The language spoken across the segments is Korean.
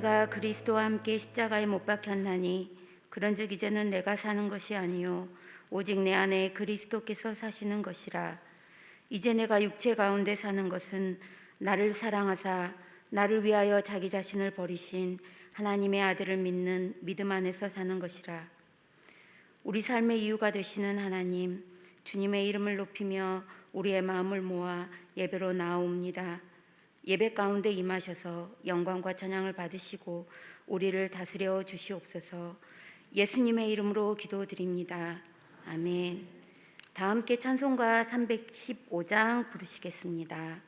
내가 그리스도와 함께 십자가에 못 박혔나니 그런즉 이제는 내가 사는 것이 아니요 오직 내 안에 그리스도께서 사시는 것이라. 이제 내가 육체 가운데 사는 것은 나를 사랑하사 나를 위하여 자기 자신을 버리신 하나님의 아들을 믿는 믿음 안에서 사는 것이라. 우리 삶의 이유가 되시는 하나님, 주님의 이름을 높이며 우리의 마음을 모아 예배로 나아옵니다. 예배 가운데 임하셔서 영광과 찬양을 받으시고 우리를 다스려 주시옵소서. 예수님의 이름으로 기도드립니다. 아멘. 다 함께 찬송가 315장 부르시겠습니다.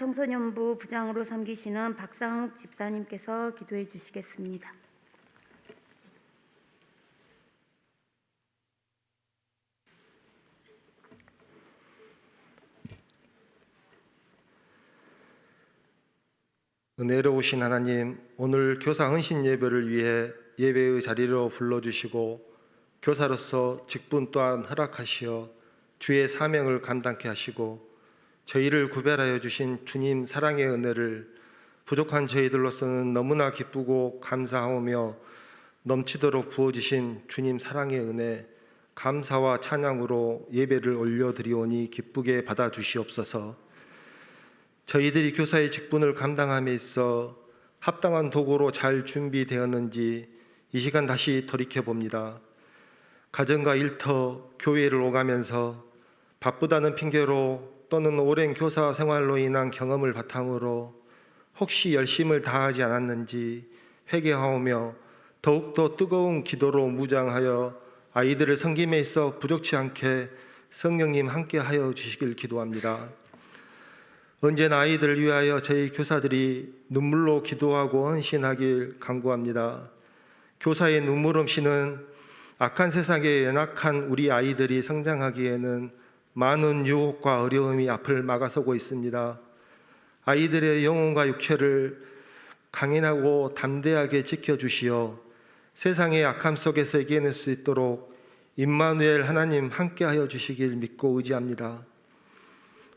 청소년부 부장으로 섬기시는 박상욱 집사님께서 기도해 주시겠습니다. 은혜로우신 하나님, 오늘 교사 헌신 예배를 위해 예배의 자리로 불러주시고 교사로서 직분 또한 허락하시어 주의 사명을 감당케 하시고 저희를 구별하여 주신 주님 사랑의 은혜를 부족한 저희들로서는 너무나 기쁘고 감사하며 넘치도록 부어주신 주님 사랑의 은혜, 감사와 찬양으로 예배를 올려드리오니 기쁘게 받아주시옵소서. 저희들이 교사의 직분을 감당함에 있어 합당한 도구로 잘 준비되었는지 이 시간 다시 돌이켜봅니다. 가정과 일터, 교회를 오가면서 바쁘다는 핑계로 또는 오랜 교사 생활로 인한 경험을 바탕으로 혹시 열심을 다하지 않았는지 회개하오며 더욱더 뜨거운 기도로 무장하여 아이들을 섬김에 있어 부족치 않게 성령님 함께하여 주시길 기도합니다. 언제나 아이들을 위하여 저희 교사들이 눈물로 기도하고 헌신하길 간구합니다. 교사의 눈물 없이는 악한 세상에 연약한 우리 아이들이 성장하기에는 많은 유혹과 어려움이 앞을 막아서고 있습니다. 아이들의 영혼과 육체를 강인하고 담대하게 지켜주시어 세상의 악함 속에서 이겨낼 수 있도록 임마누엘 하나님 함께하여 주시길 믿고 의지합니다.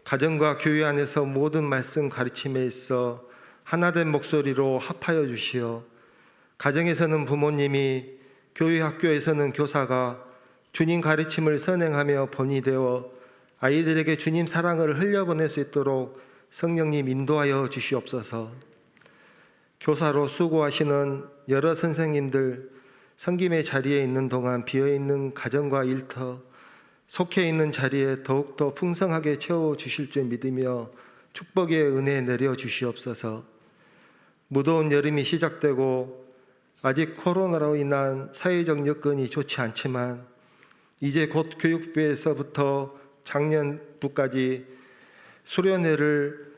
가정과 교회 안에서 모든 말씀 가르침에 있어 하나된 목소리로 합하여 주시어 가정에서는 부모님이, 교회 학교에서는 교사가 주님 가르침을 선행하며 본이 되어 아이들에게 주님 사랑을 흘려보낼 수 있도록 성령님 인도하여 주시옵소서. 교사로 수고하시는 여러 선생님들, 섬김의 자리에 있는 동안 비어있는 가정과 일터, 속해 있는 자리에 더욱더 풍성하게 채워주실 줄 믿으며 축복의 은혜 내려주시옵소서. 무더운 여름이 시작되고 아직 코로나로 인한 사회적 여건이 좋지 않지만 이제 곧 교육부에서부터 작년부까지 수련회를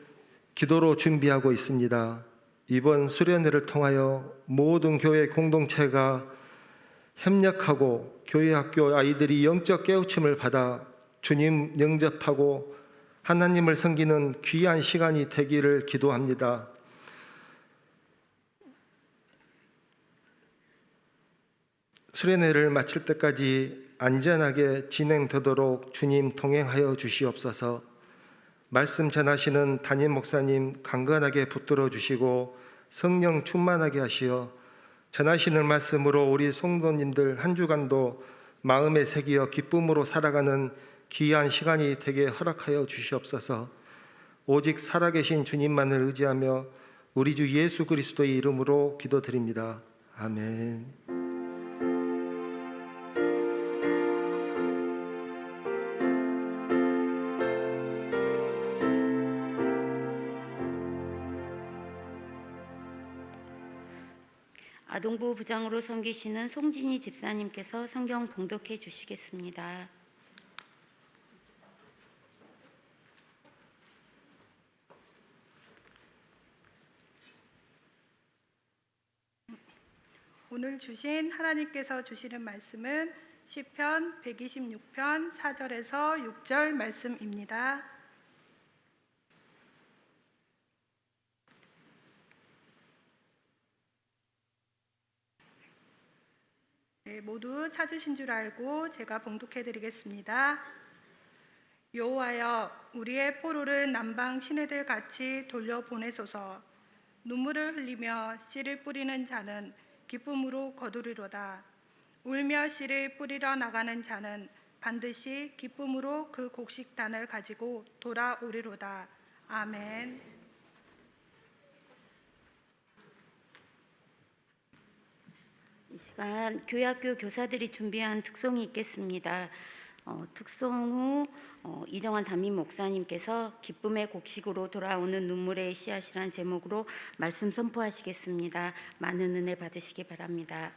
기도로 준비하고 있습니다. 이번 수련회를 통하여 모든 교회 공동체가 협력하고 교회 학교 아이들이 영적 깨우침을 받아 주님 영접하고 하나님을 섬기는 귀한 시간이 되기를 기도합니다. 수련회를 마칠 때까지 안전하게 진행되도록 주님 동행하여 주시옵소서. 말씀 전하시는 담임 목사님 강건하게 붙들어 주시고 성령 충만하게 하시어 전하시는 말씀으로 우리 성도님들 한 주간도 마음에 새기어 기쁨으로 살아가는 귀한 시간이 되게 허락하여 주시옵소서. 오직 살아계신 주님만을 의지하며 우리 주 예수 그리스도의 이름으로 기도드립니다. 아멘. 아동부 부장으로 섬기시는 송진희 집사님께서 성경 봉독해 주시겠습니다. 오늘 주신 하나님께서 주시는 말씀은 시편 126편 4절에서 6절 말씀입니다. 네, 모두 찾으신 줄 알고 제가 봉독해 드리겠습니다. 여호와여, 우리의 포로를 남방 시내들 같이 돌려보내소서. 눈물을 흘리며 씨를 뿌리는 자는 기쁨으로 거두리로다. 울며 씨를 뿌리러 나가는 자는 반드시 기쁨으로 그 곡식단을 가지고 돌아오리로다. 아멘. 이 시간 교회학교 교사들이 준비한 특송이 있겠습니다. 특송 후 이정환 담임 목사님께서 기쁨의 곡식으로 돌아오는 눈물의 씨앗이란 제목으로 말씀 선포하시겠습니다. 많은 은혜 받으시기 바랍니다.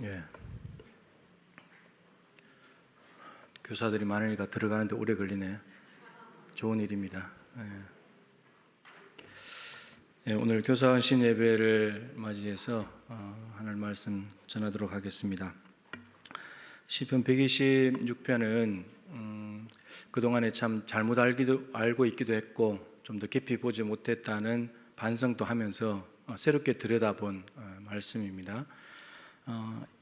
예. 교사들이 많으니까 들어가는데 오래 걸리네. 좋은 일입니다. 예, 오늘 교사 신 예배를 맞이해서 하나님 말씀 전하도록 하겠습니다. 시편 126편은 그동안에 참 잘못 알고 있기도 했고 좀 더 깊이 보지 못했다는 반성도 하면서 새롭게 들여다본 말씀입니다.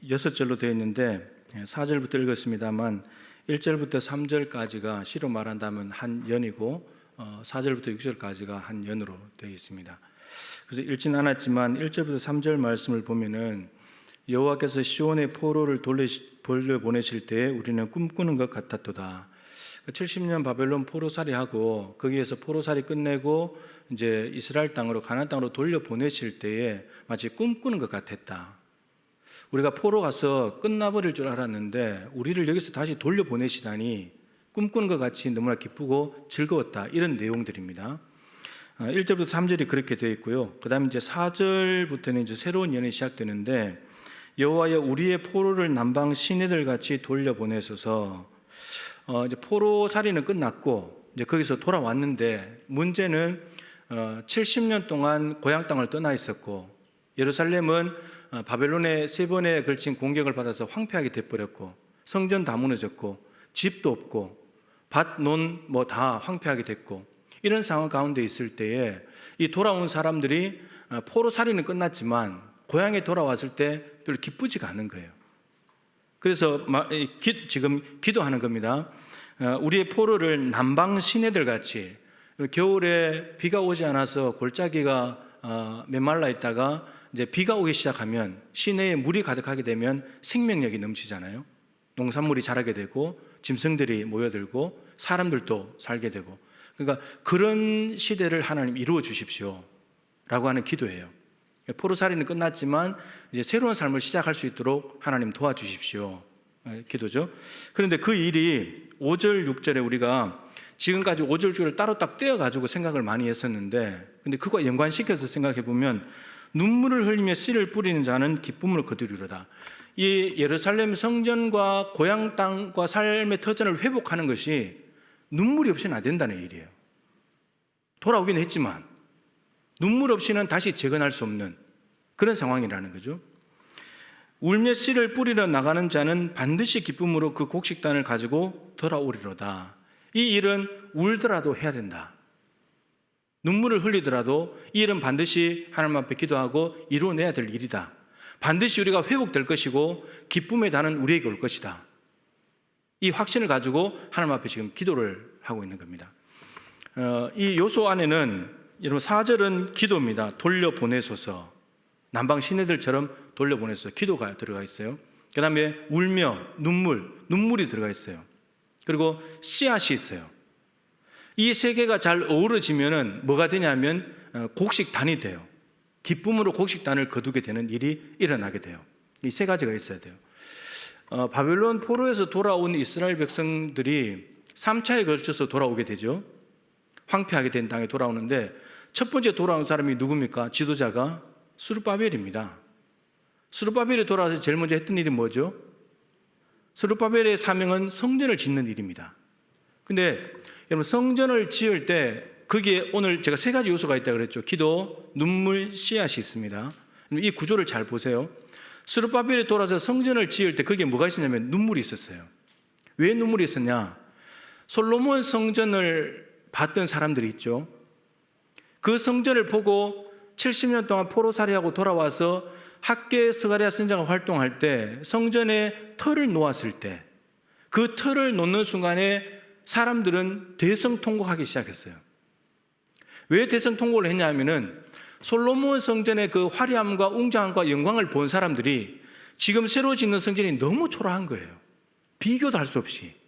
6절로 되어 있는데 4절부터 읽었습니다만 1절부터 3절까지가 시로 말한다면 한 연이고 4절부터 6절까지가 한 연으로 되어 있습니다. 그래서 읽진 않았지만 1절부터 3절 말씀을 보면은 여호와께서 시온의 포로를 돌려보내실 때에 우리는 꿈꾸는 것 같았도다. 70년 바벨론 포로살이하고 거기에서 포로살이 끝내고 이제 이스라엘 땅으로 가나안 땅으로 돌려보내실 때에 마치 꿈꾸는 것 같았다. 우리가 포로 가서 끝나버릴 줄 알았는데 우리를 여기서 다시 돌려보내시다니 꿈꾸는 것 같이 너무나 기쁘고 즐거웠다. 이런 내용들입니다. 1절부터 3절이 그렇게 되어 있고요. 그 다음에 이제 4절부터는 이제 새로운 연이 시작되는데 여호와여 우리의 포로를 남방 시내들 같이 돌려보내소서. 이제 포로 살이는 끝났고 이제 거기서 돌아왔는데 문제는 70년 동안 고향 땅을 떠나 있었고 예루살렘은 바벨론의 3번에 걸친 공격을 받아서 황폐하게 돼버렸고 성전 다 무너졌고 집도 없고 밭, 논 뭐 다 황폐하게 됐고 이런 상황 가운데 있을 때에 이 돌아온 사람들이 포로 살이는 끝났지만 고향에 돌아왔을 때 별로 기쁘지가 않은 거예요. 그래서 지금 기도하는 겁니다. 우리의 포로를 남방 시내들 같이 겨울에 비가 오지 않아서 골짜기가 메말라 있다가 이제 비가 오기 시작하면 시내에 물이 가득하게 되면 생명력이 넘치잖아요. 농산물이 자라게 되고 짐승들이 모여들고 사람들도 살게 되고 그러니까 그런 시대를 하나님 이루어 주십시오 라고 하는 기도예요. 포로살이는 끝났지만 이제 새로운 삶을 시작할 수 있도록 하나님 도와주십시오. 기도죠. 그런데 그 일이 5절, 6절에 우리가 지금까지 5절, 6절을 따로 딱 떼어가지고 생각을 많이 했었는데 근데 그거 연관시켜서 생각해 보면 눈물을 흘리며 씨를 뿌리는 자는 기쁨을 거두리로다. 이 예루살렘 성전과 고향 땅과 삶의 터전을 회복하는 것이 눈물이 없이는 안 된다는 일이에요. 돌아오긴 했지만 눈물 없이는 다시 재건할 수 없는 그런 상황이라는 거죠. 울며 씨를 뿌리러 나가는 자는 반드시 기쁨으로 그 곡식단을 가지고 돌아오리로다. 이 일은 울더라도 해야 된다. 눈물을 흘리더라도 이 일은 반드시 하나님 앞에 기도하고 이루어내야 될 일이다. 반드시 우리가 회복될 것이고 기쁨의 단은 우리에게 올 것이다. 이 확신을 가지고 하나님 앞에 지금 기도를 하고 있는 겁니다. 이 요소 안에는 여러분 4절은 기도입니다. 돌려보내소서. 남방 시내들처럼 돌려보내소서. 기도가 들어가 있어요. 그 다음에 울며 눈물이 들어가 있어요. 그리고 씨앗이 있어요. 이 세 개가 잘 어우러지면은 뭐가 되냐면 곡식단이 돼요. 기쁨으로 곡식단을 거두게 되는 일이 일어나게 돼요. 이 세 가지가 있어야 돼요. 바벨론 포로에서 돌아온 이스라엘 백성들이 3차에 걸쳐서 돌아오게 되죠. 황폐하게 된 땅에 돌아오는데 첫 번째 돌아온 사람이 누굽니까? 지도자가 스룹바벨입니다. 스룹바벨이 돌아와서 제일 먼저 했던 일이 뭐죠? 스룹바벨의 사명은 성전을 짓는 일입니다. 근데 여러분 성전을 지을 때 거기에 오늘 제가 3가지 요소가 있다고 그랬죠. 기도, 눈물, 씨앗이 있습니다. 이 구조를 잘 보세요. 스룹바벨이 돌아서 성전을 지을 때 거기에 뭐가 있었냐면 눈물이 있었어요. 왜 눈물이 있었냐? 솔로몬 성전을 봤던 사람들이 있죠. 그 성전을 보고 70년 동안 포로살이하고 돌아와서 학계 스가랴 선지자가 활동할 때 성전에 터를 놓았을 때 그 터를 놓는 순간에 사람들은 대성통곡하기 시작했어요. 왜 대성통곡을 했냐면은 솔로몬 성전의 그 화려함과 웅장함과 영광을 본 사람들이 지금 새로 짓는 성전이 너무 초라한 거예요. 비교도 할 수 없이.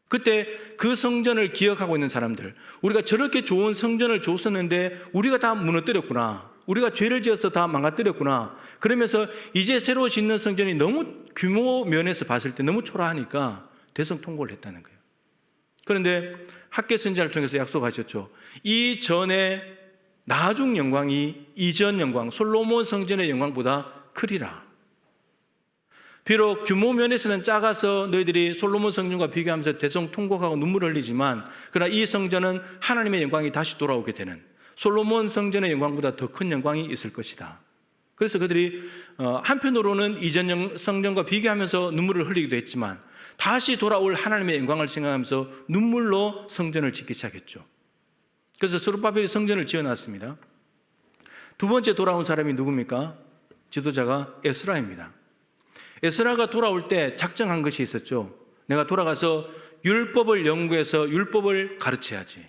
그때 그 성전을 기억하고 있는 사람들, 우리가 저렇게 좋은 성전을 줬었는데 우리가 다 무너뜨렸구나, 우리가 죄를 지어서 다 망가뜨렸구나, 그러면서 이제 새로 짓는 성전이 너무 규모 면에서 봤을 때 너무 초라하니까 대성통곡을 했다는 거예요. 그런데 학계 선지자를 통해서 약속하셨죠. 이 전에 나중 영광이 이전 영광, 솔로몬 성전의 영광보다 크리라. 비록 규모 면에서는 작아서 너희들이 솔로몬 성전과 비교하면서 대성통곡하고 눈물을 흘리지만 그러나 이 성전은 하나님의 영광이 다시 돌아오게 되는 솔로몬 성전의 영광보다 더 큰 영광이 있을 것이다. 그래서 그들이 한편으로는 이전 성전과 비교하면서 눈물을 흘리기도 했지만 다시 돌아올 하나님의 영광을 생각하면서 눈물로 성전을 짓기 시작했죠. 그래서 스룹바벨이 성전을 지어놨습니다. 두 번째 돌아온 사람이 누굽니까? 지도자가 에스라입니다. 에스라가 돌아올 때 작정한 것이 있었죠. 내가 돌아가서 율법을 연구해서 율법을 가르쳐야지.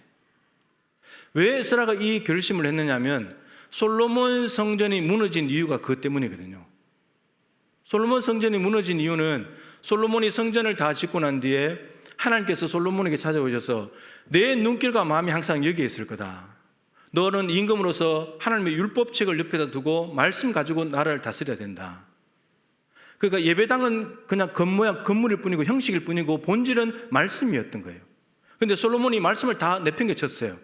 왜 에스라가 이 결심을 했느냐면 솔로몬 성전이 무너진 이유가 그것 때문이거든요. 솔로몬 성전이 무너진 이유는 솔로몬이 성전을 다 짓고 난 뒤에 하나님께서 솔로몬에게 찾아오셔서 내 눈길과 마음이 항상 여기에 있을 거다. 너는 임금으로서 하나님의 율법책을 옆에다 두고 말씀 가지고 나라를 다스려야 된다. 그러니까 예배당은 그냥 겉모양, 건물일 뿐이고 형식일 뿐이고 본질은 말씀이었던 거예요. 그런데 솔로몬이 말씀을 다 내팽개쳤어요.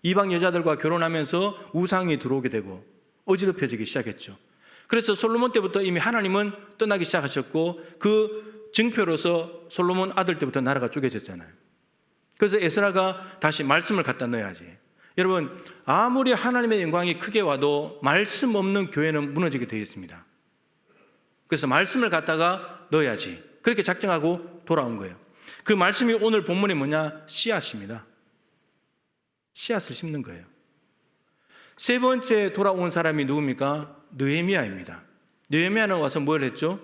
이방 여자들과 결혼하면서 우상이 들어오게 되고 어지럽혀지기 시작했죠. 그래서 솔로몬 때부터 이미 하나님은 떠나기 시작하셨고 그 증표로서 솔로몬 아들 때부터 나라가 쪼개졌잖아요. 그래서 에스라가 다시 말씀을 갖다 넣어야지. 여러분, 아무리 하나님의 영광이 크게 와도 말씀 없는 교회는 무너지게 되어 있습니다. 그래서 말씀을 갖다가 넣어야지. 그렇게 작정하고 돌아온 거예요. 그 말씀이 오늘 본문이 뭐냐? 씨앗입니다. 씨앗을 심는 거예요. 세 번째 돌아온 사람이 누굽니까? 느헤미야입니다. 느헤미야는 와서 뭘 했죠?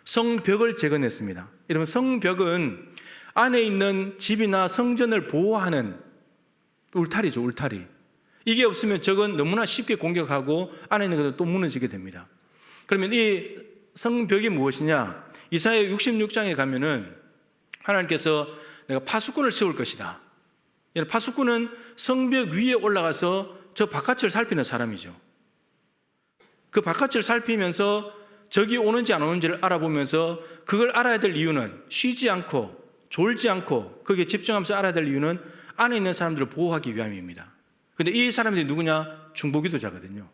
성벽을 재건했습니다. 여러분, 성벽은 안에 있는 집이나 성전을 보호하는 울타리죠, 울타리. 이게 없으면 적은 너무나 쉽게 공격하고 안에 있는 것도 또 무너지게 됩니다. 그러면 이 성벽이 무엇이냐? 이사야 66장에 가면은 하나님께서 내가 파수꾼을 세울 것이다. 파수꾼은 성벽 위에 올라가서 저 바깥을 살피는 사람이죠. 그 바깥을 살피면서 적이 오는지 안 오는지를 알아보면서 그걸 알아야 될 이유는 쉬지 않고 졸지 않고 거기에 집중하면서 알아야 될 이유는 안에 있는 사람들을 보호하기 위함입니다. 그런데 이 사람들이 누구냐? 중보기도자거든요.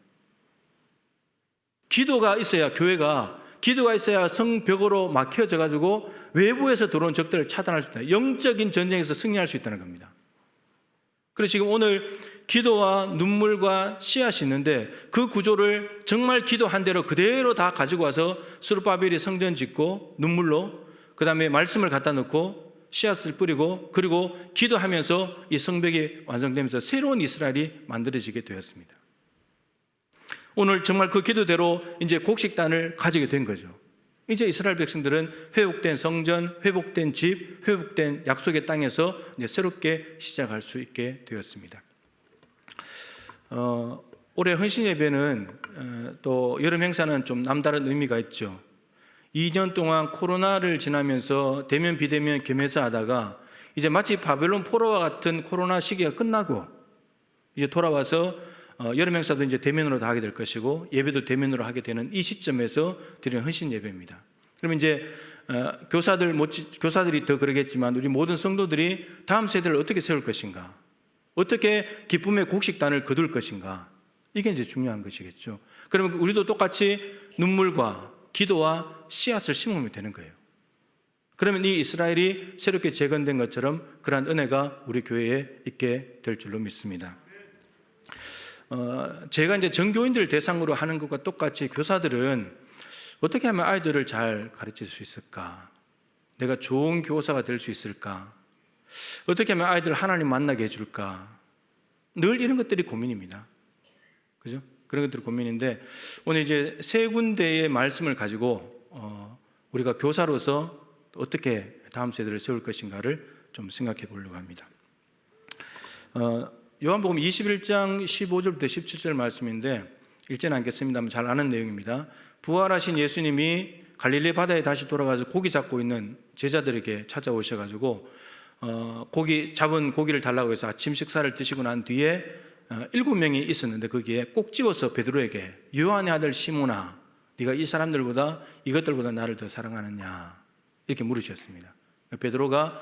기도가 있어야 교회가 기도가 있어야 성벽으로 막혀져 가지고 외부에서 들어온 적들을 차단할 수 있다. 영적인 전쟁에서 승리할 수 있다는 겁니다. 그래서 지금 오늘 기도와 눈물과 씨앗이 있는데 그 구조를 정말 기도한 대로 그대로 다 가지고 와서 스룹바벨이 성전 짓고 눈물로 그 다음에 말씀을 갖다 놓고 씨앗을 뿌리고 그리고 기도하면서 이 성벽이 완성되면서 새로운 이스라엘이 만들어지게 되었습니다. 오늘 정말 그 기도대로 이제 곡식단을 가지게 된 거죠. 이제 이스라엘 백성들은 회복된 성전, 회복된 집, 회복된 약속의 땅에서 이제 새롭게 시작할 수 있게 되었습니다. 올해 헌신 예배는 또 여름 행사는 좀 남다른 의미가 있죠. 2년 동안 코로나를 지나면서 대면 비대면 겸해서 하다가 이제 마치 바벨론 포로와 같은 코로나 시기가 끝나고 이제 돌아와서 여름 행사도 이제 대면으로 다 하게 될 것이고 예배도 대면으로 하게 되는 이 시점에서 드리는 헌신 예배입니다. 그러면 이제 교사들이 더 그러겠지만 우리 모든 성도들이 다음 세대를 어떻게 세울 것인가, 어떻게 기쁨의 곡식단을 거둘 것인가, 이게 이제 중요한 것이겠죠. 그러면 우리도 똑같이 눈물과 기도와 씨앗을 심으면 되는 거예요. 그러면 이 이스라엘이 새롭게 재건된 것처럼 그러한 은혜가 우리 교회에 있게 될 줄로 믿습니다. 제가 이제 전교인들 대상으로 하는 것과 똑같이 교사들은 어떻게 하면 아이들을 잘 가르칠 수 있을까? 내가 좋은 교사가 될 수 있을까? 어떻게 하면 아이들 하나님 만나게 해줄까? 늘 이런 것들이 고민입니다. 그죠? 그런 것들이 고민인데 오늘 이제 세 군데의 말씀을 가지고 우리가 교사로서 어떻게 다음 세대를 세울 것인가를 좀 생각해 보려고 합니다. 요한복음 21장 15절부터 17절 말씀인데 읽지는 않겠습니다만 잘 아는 내용입니다. 부활하신 예수님이 갈릴리 바다에 다시 돌아가서 고기 잡고 있는 제자들에게 찾아오셔가지고 잡은 고기를 달라고 해서 아침 식사를 드시고 난 뒤에 7명이 있었는데 거기에 꼭 집어서 베드로에게 요한의 아들 시몬아, 네가 이 사람들보다 이것들보다 나를 더 사랑하느냐 이렇게 물으셨습니다. 베드로가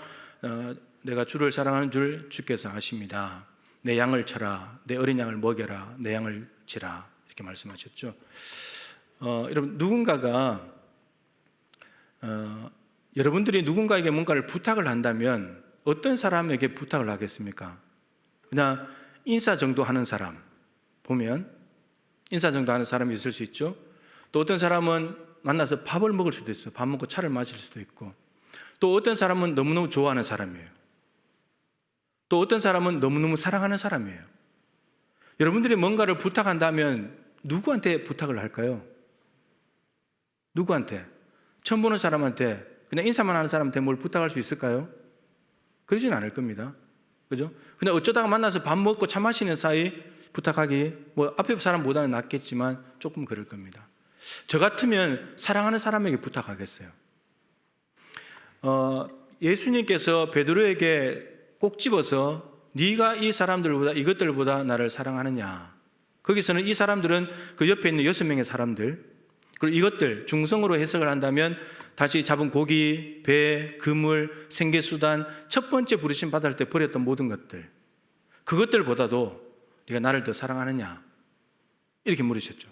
내가 주를 사랑하는 줄 주께서 아십니다. 내 양을 쳐라, 내 어린 양을 먹여라, 내 양을 치라 이렇게 말씀하셨죠. 여러분 누군가가 여러분들이 누군가에게 뭔가를 부탁을 한다면 어떤 사람에게 부탁을 하겠습니까? 그냥 인사 정도 하는 사람 보면 인사 정도 하는 사람이 있을 수 있죠. 또 어떤 사람은 만나서 밥을 먹을 수도 있어요. 밥 먹고 차를 마실 수도 있고, 또 어떤 사람은 너무너무 좋아하는 사람이에요. 또 어떤 사람은 너무너무 사랑하는 사람이에요. 여러분들이 뭔가를 부탁한다면 누구한테 부탁을 할까요? 누구한테? 처음 보는 사람한테, 그냥 인사만 하는 사람한테 뭘 부탁할 수 있을까요? 그러진 않을 겁니다. 그죠? 그냥 어쩌다가 만나서 밥 먹고 차 마시는 사이 부탁하기, 뭐 앞에 사람보다는 낫겠지만 조금 그럴 겁니다. 저 같으면 사랑하는 사람에게 부탁하겠어요. 예수님께서 베드로에게 꼭 집어서 네가 이 사람들보다 이것들보다 나를 사랑하느냐. 거기서는 이 사람들은 그 옆에 있는 6명의 사람들, 그리고 이것들 중성으로 해석을 한다면 다시 잡은 고기, 배, 그물, 생계수단, 첫 번째 부르심 받을 때 버렸던 모든 것들, 그것들보다도 네가 나를 더 사랑하느냐, 이렇게 물으셨죠.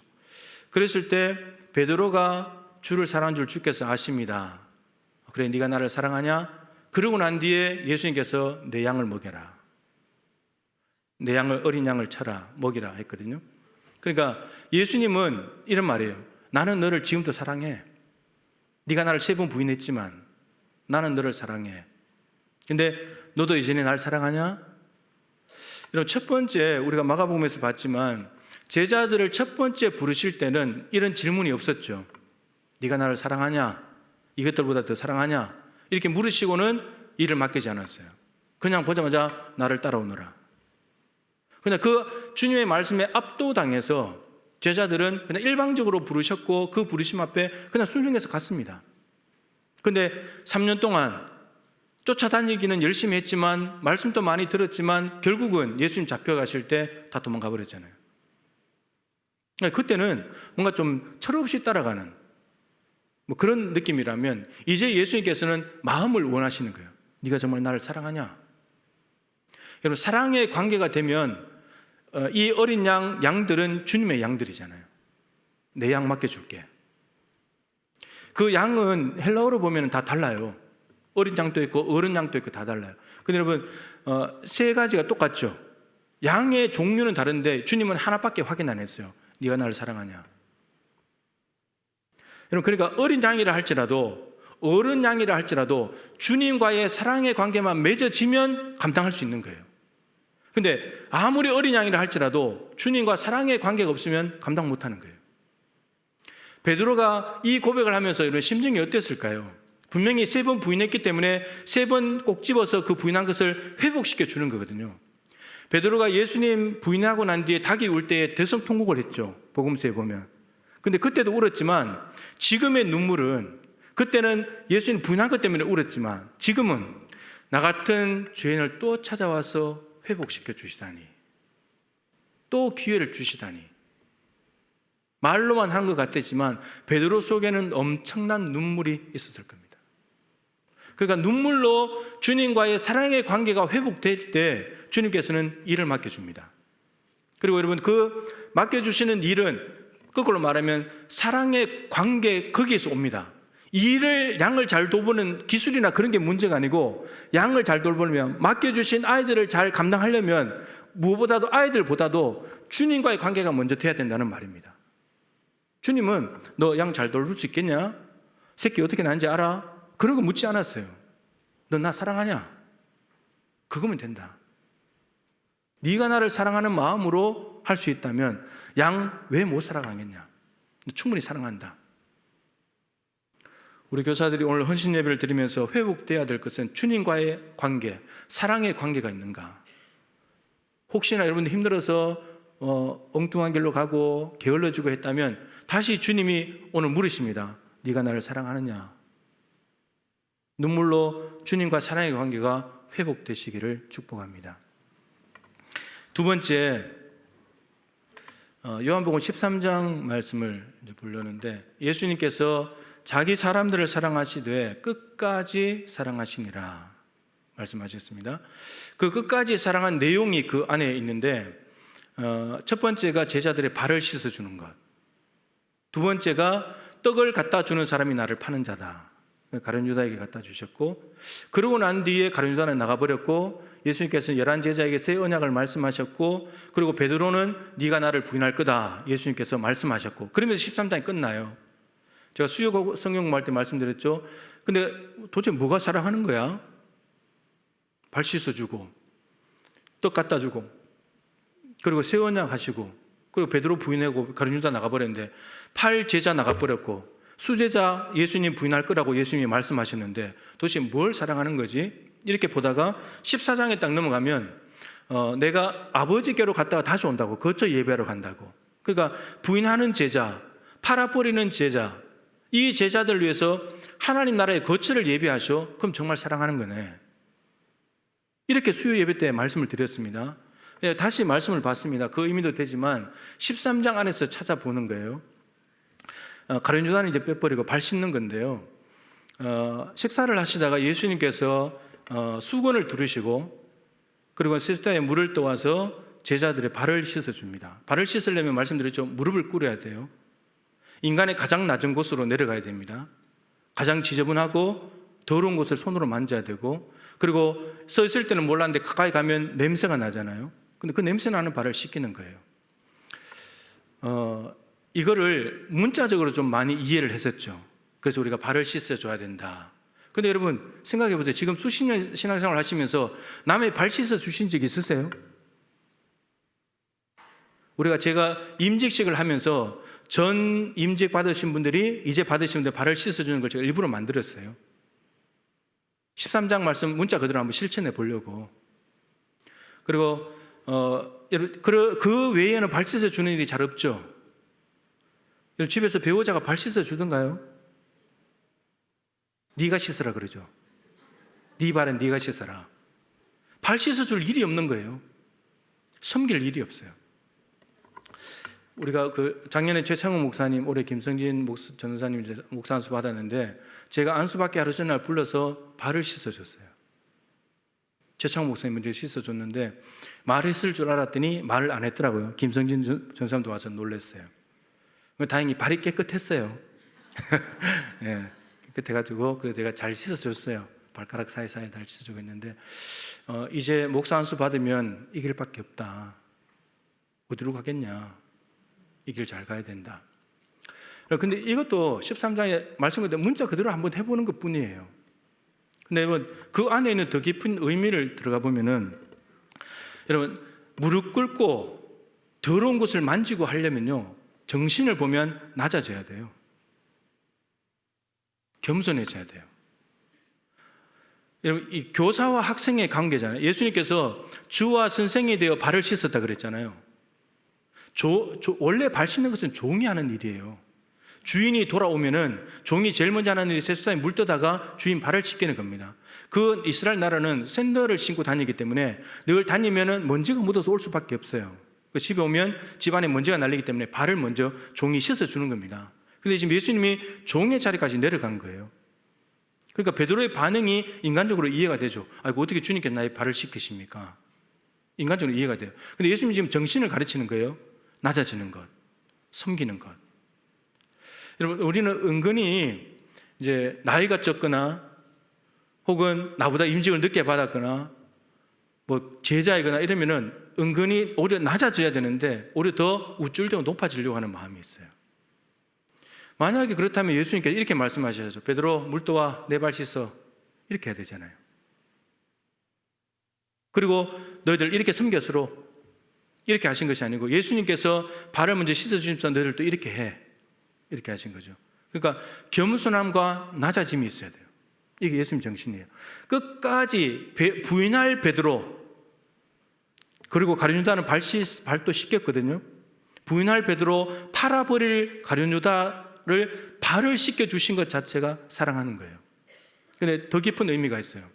그랬을 때 베드로가 주를 사랑한 줄 주께서 아십니다. 그래, 네가 나를 사랑하냐? 그러고 난 뒤에 예수님께서 내 양을 먹여라, 내 양을, 어린 양을 쳐라, 먹이라 했거든요. 그러니까 예수님은 이런 말이에요. 나는 너를 지금도 사랑해. 네가 나를 3번 부인했지만 나는 너를 사랑해. 근데 너도 이전에 날 사랑하냐? 여러분, 첫 번째 우리가 마가복음에서 봤지만 제자들을 첫 번째 부르실 때는 이런 질문이 없었죠. 네가 나를 사랑하냐? 이것들보다 더 사랑하냐? 이렇게 물으시고는 일을 맡기지 않았어요. 그냥 보자마자 나를 따라오너라. 그냥 그 주님의 말씀에 압도당해서 제자들은 그냥 일방적으로 부르셨고 그 부르심 앞에 그냥 순종해서 갔습니다. 그런데 3년 동안 쫓아다니기는 열심히 했지만 말씀도 많이 들었지만 결국은 예수님 잡혀가실 때 다 도망가 버렸잖아요. 그때는 뭔가 좀 철없이 따라가는 뭐 그런 느낌이라면 이제 예수님께서는 마음을 원하시는 거예요. 네가 정말 나를 사랑하냐? 여러분, 사랑의 관계가 되면 이 어린 양들은 주님의 양들이잖아요. 내 양 맡겨줄게. 그 양은 헬라어로 보면 다 달라요. 어린 양도 있고 어른 양도 있고 다 달라요. 근데 여러분, 3가지가 똑같죠. 양의 종류는 다른데 주님은 하나밖에 확인 안 했어요. 네가 나를 사랑하냐? 여러분, 그러니까 어린 양이라 할지라도 어른 양이라 할지라도 주님과의 사랑의 관계만 맺어지면 감당할 수 있는 거예요. 근데 아무리 어린 양이라 할지라도 주님과 사랑의 관계가 없으면 감당 못하는 거예요. 베드로가 이 고백을 하면서 이런 심정이 어땠을까요? 분명히 3번 부인했기 때문에 3번 꼭 집어서 그 부인한 것을 회복시켜 주는 거거든요. 베드로가 예수님 부인하고 난 뒤에 닭이 울 때에 대성통곡을 했죠. 복음서에 보면. 근데 그때도 울었지만 지금의 눈물은, 그때는 예수님 부인한 것 때문에 울었지만 지금은 나 같은 죄인을 또 찾아와서 회복시켜 주시다니, 또 기회를 주시다니. 말로만 한 것 같았지만 베드로 속에는 엄청난 눈물이 있었을 겁니다. 그러니까 눈물로 주님과의 사랑의 관계가 회복될 때 주님께서는 일을 맡겨줍니다. 그리고 여러분, 그 맡겨주시는 일은 거꾸로 말하면 사랑의 관계, 거기에서 옵니다. 일을, 양을 잘 돌보는 기술이나 그런 게 문제가 아니고, 양을 잘 돌보려면, 맡겨주신 아이들을 잘 감당하려면 무엇보다도 아이들보다도 주님과의 관계가 먼저 돼야 된다는 말입니다. 주님은 너 양 잘 돌볼 수 있겠냐? 새끼 어떻게 나는지 알아? 그런 거 묻지 않았어요. 너 나 사랑하냐? 그거면 된다. 네가 나를 사랑하는 마음으로 할 수 있다면 양 왜 못 사랑하겠냐? 충분히 사랑한다. 우리 교사들이 오늘 헌신 예배를 드리면서 회복돼야 될 것은 주님과의 관계, 사랑의 관계가 있는가? 혹시나 여러분들 힘들어서 엉뚱한 길로 가고 게을러지고 했다면 다시 주님이 오늘 물으십니다. 네가 나를 사랑하느냐? 눈물로 주님과 사랑의 관계가 회복되시기를 축복합니다. 두 번째, 요한복음 13장 말씀을 보려는데, 예수님께서 자기 사람들을 사랑하시되 끝까지 사랑하시니라 말씀하셨습니다. 그 끝까지 사랑한 내용이 그 안에 있는데, 첫 번째가 제자들의 발을 씻어주는 것, 두 번째가 떡을 갖다 주는 사람이 나를 파는 자다, 가룟 유다에게 갖다 주셨고, 그러고 난 뒤에 가룟 유다는 나가버렸고 예수님께서 11 제자에게 새 언약을 말씀하셨고, 그리고 베드로는 네가 나를 부인할 거다 예수님께서 말씀하셨고, 그러면서 13장이 끝나요. 제가 수요 성경 공부할 때 말씀드렸죠. 근데 도대체 뭐가 사랑하는 거야? 발 씻어주고 떡 갖다 주고 그리고 새 언약 하시고, 그리고 베드로 부인하고 가룟 유다 나가버렸는데 8 제자 나가버렸고 수제자 예수님 부인할 거라고 예수님이 말씀하셨는데 도대체 뭘 사랑하는 거지? 이렇게 보다가 14장에 딱 넘어가면 내가 아버지께로 갔다가 다시 온다고, 거쳐 예배하러 간다고. 그러니까 부인하는 제자, 팔아버리는 제자, 이 제자들을 위해서 하나님 나라의 거처를 예배하셔. 그럼 정말 사랑하는 거네. 이렇게 수요 예배 때 말씀을 드렸습니다. 다시 말씀을 받습니다. 그 의미도 되지만 13장 안에서 찾아보는 거예요. 가룟 유다는 이제 빼버리고 발 씻는 건데요. 식사를 하시다가 예수님께서 수건을 두르시고 그리고 세숫대에 물을 떠와서 제자들의 발을 씻어줍니다. 발을 씻으려면 말씀드렸죠. 무릎을 꿇어야 돼요. 인간의 가장 낮은 곳으로 내려가야 됩니다. 가장 지저분하고 더러운 곳을 손으로 만져야 되고, 그리고 서 있을 때는 몰랐는데 가까이 가면 냄새가 나잖아요. 근데 그 냄새 나는 발을 씻기는 거예요. 이거를 문자적으로 좀 많이 이해를 했었죠. 그래서 우리가 발을 씻어줘야 된다. 근데 여러분 생각해 보세요. 지금 수십 년 신앙생활 하시면서 남의 발 씻어 주신 적 있으세요? 제가 임직식을 하면서 전 임직 받으신 분들이 이제 받으신 분들 발을 씻어주는 걸 제가 일부러 만들었어요. 13장 말씀 문자 그대로 한번 실천해 보려고. 그리고 그 외에는 발 씻어주는 일이 잘 없죠. 집에서 배우자가 발 씻어주던가요? 네가 씻으라 그러죠. 네 발은 네가 씻어라. 발 씻어줄 일이 없는 거예요. 섬길 일이 없어요. 우리가 작년에 최창훈 목사님, 올해 김성진 전도사님 목사 안수 받았는데 제가 안수 받기 하루 전날 불러서 발을 씻어줬어요. 최창훈 목사님 먼저 씻어줬는데 말했을 줄 알았더니 말을 안 했더라고요. 김성진 전도사님도 와서 놀랐어요. 다행히 발이 깨끗했어요. 예, 깨끗해가지고 그래서 제가 잘 씻어줬어요. 발가락 사이사이 잘 씻어주고 있는데 이제 목사 안수 받으면 이 길밖에 없다. 어디로 가겠냐? 이 길 잘 가야 된다. 근데 이것도 13장에 말씀 그대로 문자 그대로 한번 해보는 것 뿐이에요. 근데 여러분 그 안에 있는 더 깊은 의미를 들어가 보면은 여러분 무릎 꿇고 더러운 곳을 만지고 하려면요 정신을 보면 낮아져야 돼요. 겸손해져야 돼요. 여러분 이 교사와 학생의 관계잖아요. 예수님께서 주와 선생이 되어 발을 씻었다 그랬잖아요. 원래 발 씻는 것은 종이 하는 일이에요. 주인이 돌아오면은 종이 제일 먼저 하는 일이 세숫대에 물 떠다가 주인 발을 씻기는 겁니다. 그 이스라엘 나라는 샌들을 신고 다니기 때문에 늘 다니면은 먼지가 묻어서 올 수밖에 없어요. 집에 오면 집안에 먼지가 날리기 때문에 발을 먼저 종이 씻어주는 겁니다. 근데 지금 예수님이 종의 자리까지 내려간 거예요. 그러니까 베드로의 반응이 인간적으로 이해가 되죠. 아이고 어떻게 주님께 나의 발을 씻기십니까? 인간적으로 이해가 돼요. 근데 예수님이 지금 정신을 가르치는 거예요. 낮아지는 것, 섬기는 것. 여러분, 우리는 은근히 이제 나이가 적거나 혹은 나보다 임직을 늦게 받았거나 뭐 제자이거나 이러면은 은근히 오히려 낮아져야 되는데 오히려 더 우쭐대고 높아지려고 하는 마음이 있어요. 만약에 그렇다면 예수님께서 이렇게 말씀하셔야죠. 베드로 물 떠와 내 발 씻어. 이렇게 해야 되잖아요. 그리고 너희들 이렇게 섬겼으로 이렇게 하신 것이 아니고 예수님께서 발을 먼저 씻어주시면서 너희들도 이렇게 해. 이렇게 하신 거죠. 그러니까 겸손함과 낮아짐이 있어야 돼요. 이게 예수님 정신이에요. 끝까지 부인할 베드로, 그리고 가룟 유다는 발도 씻겼거든요. 부인할 베드로, 팔아버릴 가룟 유다를 발을 씻겨주신 것 자체가 사랑하는 거예요. 근데 더 깊은 의미가 있어요.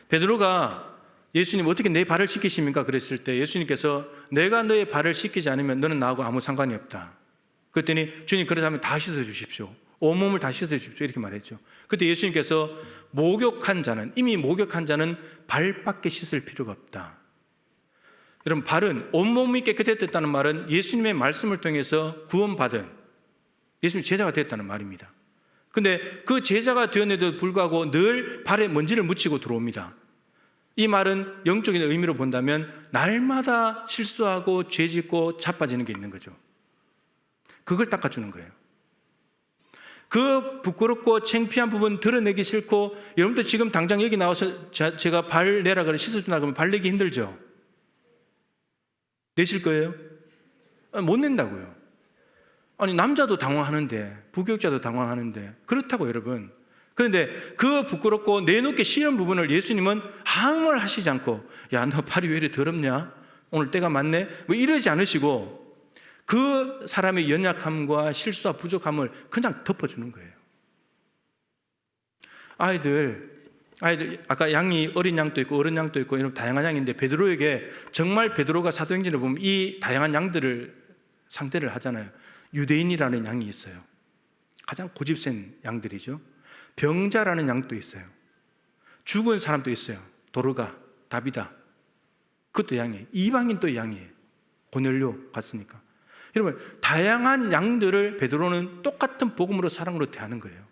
베드로가 예수님 어떻게 내 발을 씻기십니까? 그랬을 때 예수님께서 내가 너의 발을 씻기지 않으면 너는 나하고 아무 상관이 없다. 그랬더니 주님 그렇다면 다 씻어 주십시오. 온몸을 다 씻어 주십시오. 이렇게 말했죠. 그때 예수님께서 이미 목욕한 자는 발밖에 씻을 필요가 없다. 여러분 발은 온몸이 깨끗했다는 말은 예수님의 말씀을 통해서 구원받은 예수님 제자가 됐다는 말입니다. 근데 그 제자가 되었는데도 불구하고 늘 발에 먼지를 묻히고 들어옵니다. 이 말은 영적인 의미로 본다면 날마다 실수하고 죄짓고 자빠지는 게 있는 거죠. 그걸 닦아주는 거예요. 그 부끄럽고 창피한 부분 드러내기 싫고, 여러분들 지금 당장 여기 나와서 제가 발 내라 그래 씻어주나 그러면 발 내기 힘들죠? 내실 거예요? 못 낸다고요. 아니, 남자도 당황하는데, 부교육자도 당황하는데, 그렇다고 여러분. 그런데 그 부끄럽고 내놓기 싫은 부분을 예수님은 아무 말 하시지 않고, 야, 너 발이 왜 이렇게 더럽냐? 오늘 때가 많네? 뭐 이러지 않으시고 그 사람의 연약함과 실수와 부족함을 그냥 덮어주는 거예요. 아이들 아까 양이 어린 양도 있고 어른 양도 있고 이런 다양한 양인데, 베드로에게 정말 베드로가 사도행전을 보면 이 다양한 양들을 상대를 하잖아요. 유대인이라는 양이 있어요. 가장 고집센 양들이죠. 병자라는 양도 있어요. 죽은 사람도 있어요. 도르가, 다비다. 그것도 양이에요. 이방인도 양이에요. 고넬료 갔으니까. 여러분, 다양한 양들을 베드로는 똑같은 복음으로 사랑으로 대하는 거예요.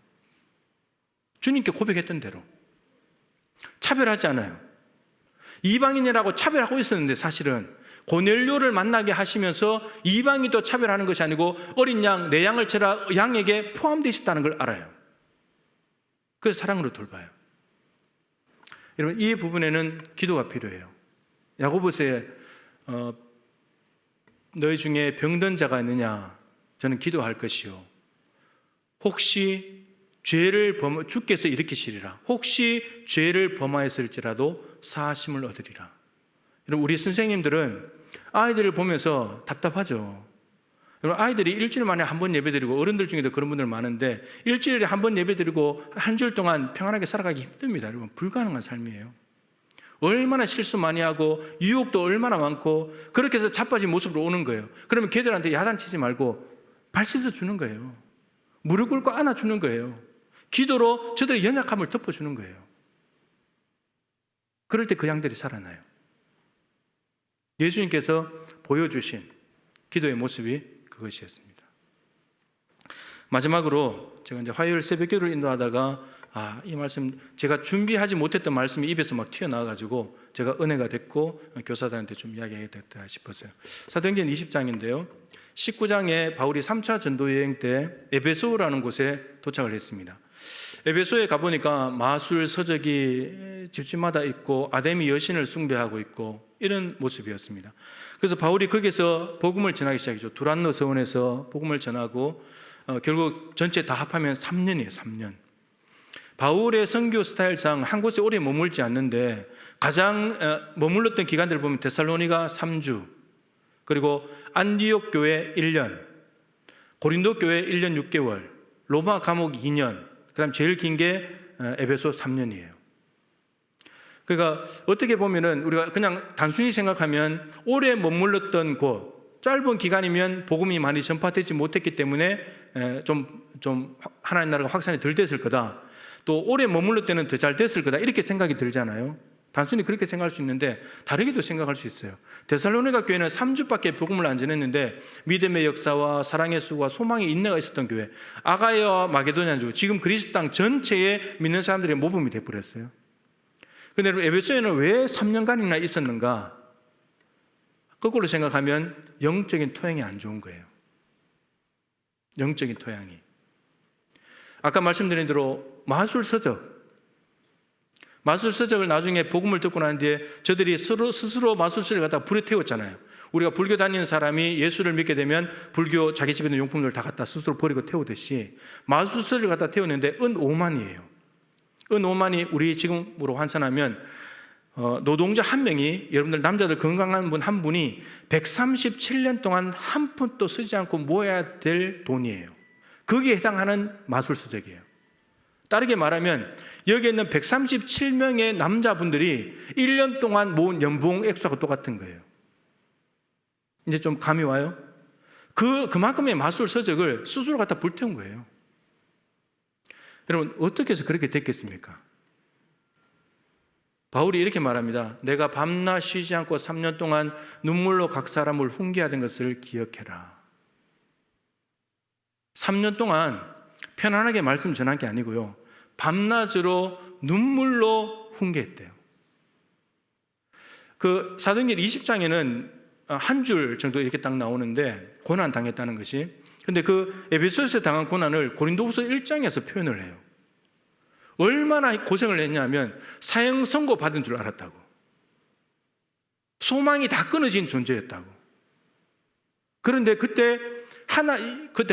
주님께 고백했던 대로 차별하지 않아요. 이방인이라고 차별하고 있었는데, 사실은 고넬료를 만나게 하시면서 이방인도 차별하는 것이 아니고 어린 양, 내 양을 쳐라 양에게 포함되어 있다는 걸 알아요. 그래서 사랑으로 돌봐요. 여러분, 이 부분에는 기도가 필요해요. 야고보서에 너희 중에 병든 자가 있느냐? 저는 기도할 것이요. 혹시 주께서 일으키시리라. 혹시 죄를 범하였을지라도 사하심을 얻으리라. 여러분, 우리 선생님들은 아이들을 보면서 답답하죠. 여러분, 아이들이 일주일 만에 한 번 예배드리고, 어른들 중에도 그런 분들 많은데 일주일에 한 번 예배드리고 한 주일 동안 평안하게 살아가기 힘듭니다. 여러분, 불가능한 삶이에요. 얼마나 실수 많이 하고 유혹도 얼마나 많고, 그렇게 해서 자빠진 모습으로 오는 거예요. 그러면 걔들한테 야단치지 말고 발 씻어 주는 거예요. 무릎 꿇고 안아주는 거예요. 기도로 저들의 연약함을 덮어주는 거예요. 그럴 때 그 양들이 살아나요. 예수님께서 보여주신 기도의 모습이 그것이었습니다. 마지막으로 제가 이제 화요일 새벽기도를 인도하다가 이 말씀, 제가 준비하지 못했던 말씀이 입에서 막 튀어나와가지고 제가 은혜가 됐고 교사들한테 좀 이야기하겠다 싶었어요. 사도행전 20장인데요. 19장에 바울이 3차 전도여행 때 에베소라는 곳에 도착을 했습니다. 에베소에 가보니까 마술 서적이 집집마다 있고 아데미 여신을 숭배하고 있고 이런 모습이었습니다. 그래서 바울이 거기서 복음을 전하기 시작했죠. 두란노 서원에서 복음을 전하고 결국 전체 다 합하면 3년이에요. 3년. 바울의 선교 스타일상 한 곳에 오래 머물지 않는데 가장 머물렀던 기간들을 보면 데살로니가 3주, 그리고 안디옥 교회 1년, 고린도 교회 1년 6개월, 로마 감옥 2년, 그 다음 제일 긴 게 에베소 3년이에요. 그러니까 어떻게 보면은 우리가 그냥 단순히 생각하면 오래 머물렀던 곳, 짧은 기간이면 복음이 많이 전파되지 못했기 때문에 좀 하나님 나라가 확산이 덜 됐을 거다. 또 오래 머물렀을 때는 더 잘 됐을 거다. 이렇게 생각이 들잖아요. 단순히 그렇게 생각할 수 있는데 다르게도 생각할 수 있어요. 데살로니가 교회는 3주밖에 복음을 안 전했는데 믿음의 역사와 사랑의 수고와 소망의 인내가 있었던 교회, 아가야와 마게도냐주, 지금 그리스 땅 전체에 믿는 사람들의 모범이 되어버렸어요. 그런데 에베소에는 왜 3년간이나 있었는가? 거꾸로 생각하면 영적인 토양이 안 좋은 거예요. 영적인 토양이. 아까 말씀드린 대로 마술서적을 나중에 복음을 듣고 난 뒤에 저들이 스스로 마술서를 갖다 불에 태웠잖아요. 우리가 불교 다니는 사람이 예수를 믿게 되면 불교 자기 집에 있는 용품들 다 갖다 스스로 버리고 태우듯이 마술서를 갖다 태웠는데 은 5만이에요. 은 5만이 우리 지금으로 환산하면 노동자 한 명이, 여러분들 남자들 건강한 분 한 분이 137년 동안 한 푼도 쓰지 않고 모아야 될 돈이에요. 거기에 해당하는 마술서적이에요. 다르게 말하면 여기 있는 137명의 남자분들이 1년 동안 모은 연봉 액수하고 똑같은 거예요. 이제 좀 감이 와요? 그만큼의 마술서적을 스스로 갖다 불태운 거예요. 여러분, 어떻게 해서 그렇게 됐겠습니까? 바울이 이렇게 말합니다. 내가 밤낮 쉬지 않고 3년 동안 눈물로 각 사람을 훈계하던 것을 기억해라. 3년 동안 편안하게 말씀 전한 게 아니고요. 밤낮으로 눈물로 훈계했대요. 그 사도행전 20장에는 한 줄 정도 이렇게 딱 나오는데 고난 당했다는 것이. 근데 그 에베소에서 당한 고난을 고린도후서 1장에서 표현을 해요. 얼마나 고생을 했냐면 사형 선고 받은 줄 알았다고. 소망이 다 끊어진 존재였다고. 그런데 그때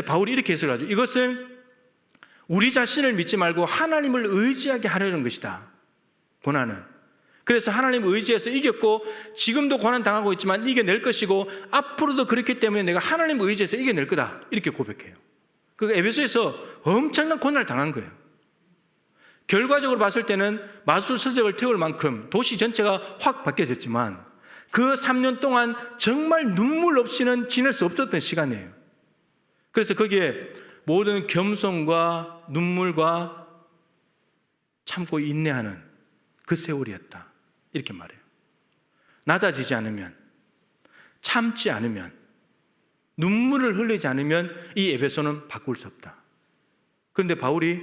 바울이 이렇게 해석을 하죠. 이것은 우리 자신을 믿지 말고 하나님을 의지하게 하려는 것이다. 고난은. 그래서 하나님 의지해서 이겼고 지금도 고난 당하고 있지만 이겨낼 것이고 앞으로도 그렇기 때문에 내가 하나님 의지해서 이겨낼 거다. 이렇게 고백해요. 그 에베소에서 엄청난 고난을 당한 거예요. 결과적으로 봤을 때는 마술 서적을 태울 만큼 도시 전체가 확 바뀌어졌지만 그 3년 동안 정말 눈물 없이는 지낼 수 없었던 시간이에요. 그래서 거기에 모든 겸손과 눈물과 참고 인내하는 그 세월이었다. 이렇게 말해요. 낮아지지 않으면, 참지 않으면, 눈물을 흘리지 않으면 이 에베소는 바꿀 수 없다. 그런데 바울이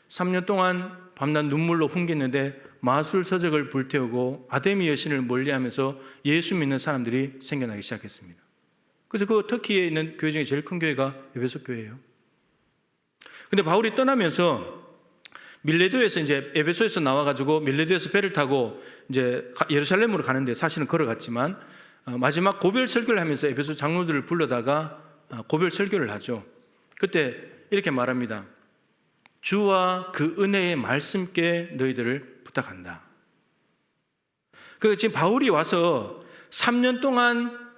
3년 동안 밤낮 눈물로 훈계했는데 마술 서적을 불태우고 아데미 여신을 멀리하면서 예수 믿는 사람들이 생겨나기 시작했습니다. 그래서 그 터키에 있는 교회 중에 제일 큰 교회가 에베소 교회예요. 근데 바울이 떠나면서 밀레도에서 이제 에베소에서 나와가지고 밀레도에서 배를 타고 이제 예루살렘으로 가는데 사실은 걸어갔지만 마지막 고별 설교를 하면서 에베소 장로들을 불러다가 고별 설교를 하죠. 그때 이렇게 말합니다. 주와 그 은혜의 말씀께 너희들을 부탁한다. 그 지금 바울이 와서 3년 동안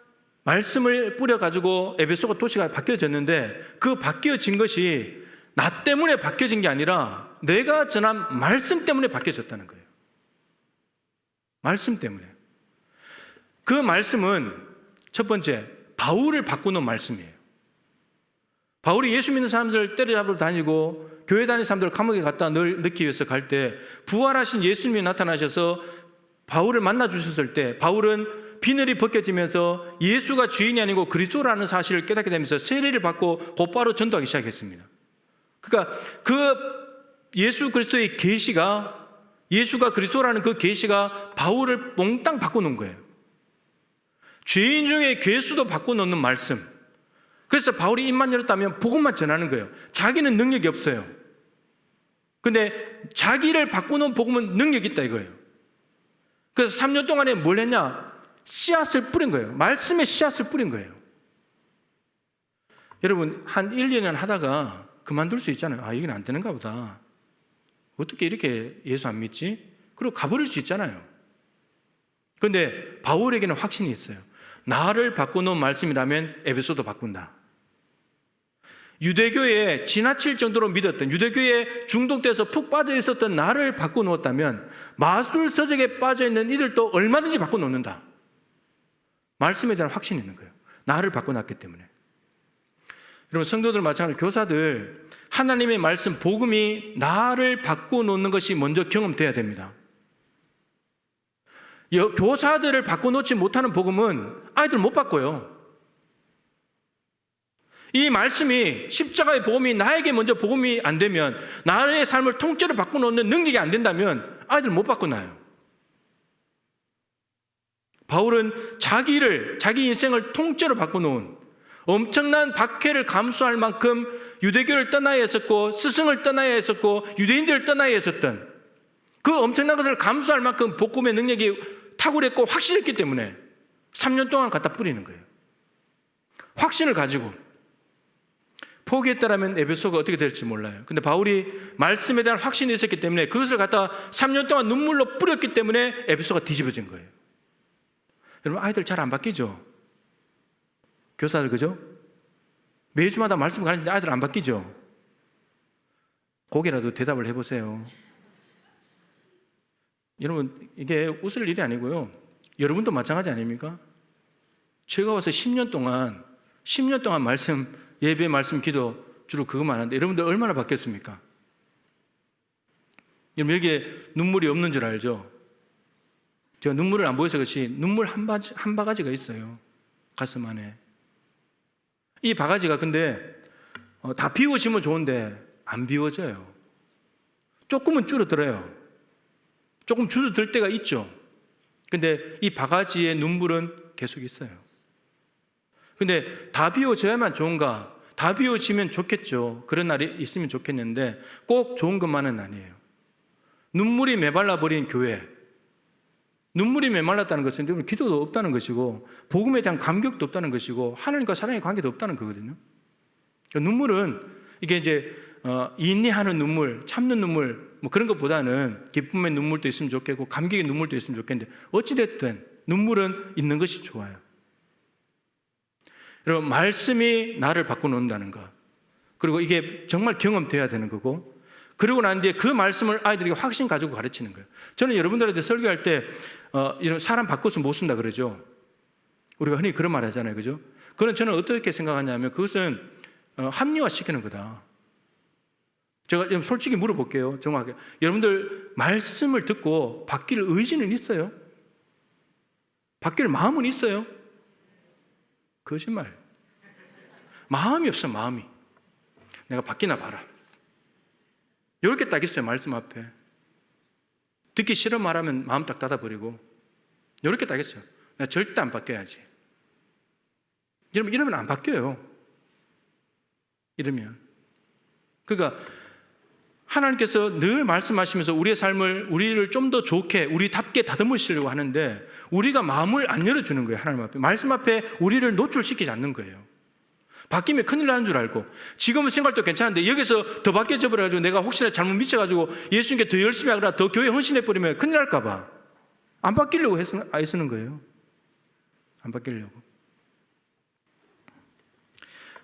말씀을 뿌려가지고 에베소가 도시가 바뀌어졌는데 그 바뀌어진 것이 나 때문에 바뀌어진 게 아니라 내가 전한 말씀 때문에 바뀌어졌다는 거예요. 말씀 때문에. 그 말씀은 첫 번째, 바울을 바꾸는 말씀이에요. 바울이 예수 믿는 사람들 때려잡으러 다니고 교회 다니는 사람들을 감옥에 갖다 넣기 위해서 갈 때 부활하신 예수님이 나타나셔서 바울을 만나 주셨을 때 바울은 비늘이 벗겨지면서 예수가 주인이 아니고 그리스도라는 사실을 깨닫게 되면서 세례를 받고 곧바로 전도하기 시작했습니다. 그러니까 그 예수 그리스도의 계시가 예수가 그리스도라는 그 계시가 바울을 몽땅 바꿔놓은 거예요. 죄인 중에 괴수도 바꿔놓는 말씀. 그래서 바울이 입만 열었다면 복음만 전하는 거예요. 자기는 능력이 없어요. 근데 자기를 바꿔놓은 복음은 능력이 있다 이거예요. 그래서 3년 동안에 뭘 했냐? 씨앗을 뿌린 거예요. 말씀의 씨앗을 뿌린 거예요. 여러분 한 1, 2년 하다가 그만둘 수 있잖아요. 아, 이건 안 되는가 보다. 어떻게 이렇게 예수 안 믿지? 그리고 가버릴 수 있잖아요. 그런데 바울에게는 확신이 있어요. 나를 바꾸는 말씀이라면 에베소도 바꾼다. 유대교에 지나칠 정도로 믿었던, 유대교에 중독돼서 푹 빠져 있었던 나를 바꿔놓았다면 마술 서적에 빠져 있는 이들도 얼마든지 바꿔놓는다. 말씀에 대한 확신이 있는 거예요. 나를 바꿔놨기 때문에. 여러분 성도들 마찬가지로 교사들 하나님의 말씀 복음이 나를 바꿔놓는 것이 먼저 경험돼야 됩니다. 교사들을 바꿔놓지 못하는 복음은 아이들 못 바꿔요. 이 말씀이 십자가의 복음이 나에게 먼저 복음이 안 되면 나의 삶을 통째로 바꿔놓는 능력이 안 된다면 아이들 못 바꿔놔요. 바울은 자기 인생을 통째로 바꿔놓은 엄청난 박해를 감수할 만큼 유대교를 떠나야 했었고 스승을 떠나야 했었고 유대인들을 떠나야 했었던 그 엄청난 것을 감수할 만큼 복음의 능력이 탁월했고 확실했기 때문에 3년 동안 갖다 뿌리는 거예요. 확신을 가지고 포기했다라면 에베소가 어떻게 될지 몰라요. 근데 바울이 말씀에 대한 확신이 있었기 때문에 그것을 갖다 3년 동안 눈물로 뿌렸기 때문에 에베소가 뒤집어진 거예요. 여러분 아이들 잘 안 바뀌죠? 교사들 그죠? 매주마다 말씀 가르치는데 아이들 안 바뀌죠? 거기라도 대답을 해보세요. 여러분 이게 웃을 일이 아니고요. 여러분도 마찬가지 아닙니까? 제가 와서 10년 동안 말씀 예배 말씀 기도 주로 그것만 하는데 여러분들 얼마나 바뀌었습니까? 여러분 여기에 눈물이 없는 줄 알죠? 제가 눈물을 안 보여서 그렇지 눈물 한 바가지가 있어요. 가슴 안에. 이 바가지가 근데 다 비우시면 좋은데 안 비워져요. 조금은 줄어들어요. 조금 줄어들 때가 있죠. 근데 이 바가지의 눈물은 계속 있어요. 근데 다 비워져야만 좋은가? 다 비워지면 좋겠죠. 그런 날이 있으면 좋겠는데 꼭 좋은 것만은 아니에요. 눈물이 메말라 버린 교회, 눈물이 메말랐다는 것은 여러분 기도도 없다는 것이고 복음에 대한 감격도 없다는 것이고 하나님과 사랑의 관계도 없다는 거거든요. 그러니까 눈물은 이게 이제 인내하는 눈물, 참는 눈물 뭐 그런 것보다는 기쁨의 눈물도 있으면 좋겠고 감격의 눈물도 있으면 좋겠는데 어찌됐든 눈물은 있는 것이 좋아요. 여러분 말씀이 나를 바꿔놓는다는 것, 그리고 이게 정말 경험돼야 되는 거고, 그러고 난 뒤에 그 말씀을 아이들에게 확신 가지고 가르치는 거예요. 저는 여러분들한테 설교할 때 이런 사람 바꿔서 못 쓴다 그러죠. 우리가 흔히 그런 말 하잖아요, 그죠? 그건 저는 어떻게 생각하냐면 그것은 합리화시키는 거다. 제가 솔직히 물어볼게요, 정확하게. 여러분들 말씀을 듣고 바뀔 의지는 있어요? 바뀔 마음은 있어요? 거짓말. 마음이 없어, 마음이. 내가 바뀌나 봐라. 이렇게 딱 있어요, 말씀 앞에. 듣기 싫은 말하면 마음 딱 닫아버리고 이렇게 딱 있어요. 내가 절대 안 바뀌어야지. 여러분 이러면 안 바뀌어요. 이러면. 그러니까 하나님께서 늘 말씀하시면서 우리의 삶을, 우리를 좀 더 좋게, 우리답게 다듬으시려고 하는데 우리가 마음을 안 열어주는 거예요. 하나님 앞에. 말씀 앞에 우리를 노출시키지 않는 거예요. 바뀌면 큰일 나는 줄 알고, 지금은 생활도 괜찮은데 여기서 더 바뀌어져 버려가지고 내가 혹시나 잘못 미쳐가지고 예수님께 더 열심히 하거나 더 교회 헌신해버리면 큰일 날까 봐 안 바뀌려고 애쓰는 거예요. 안 바뀌려고.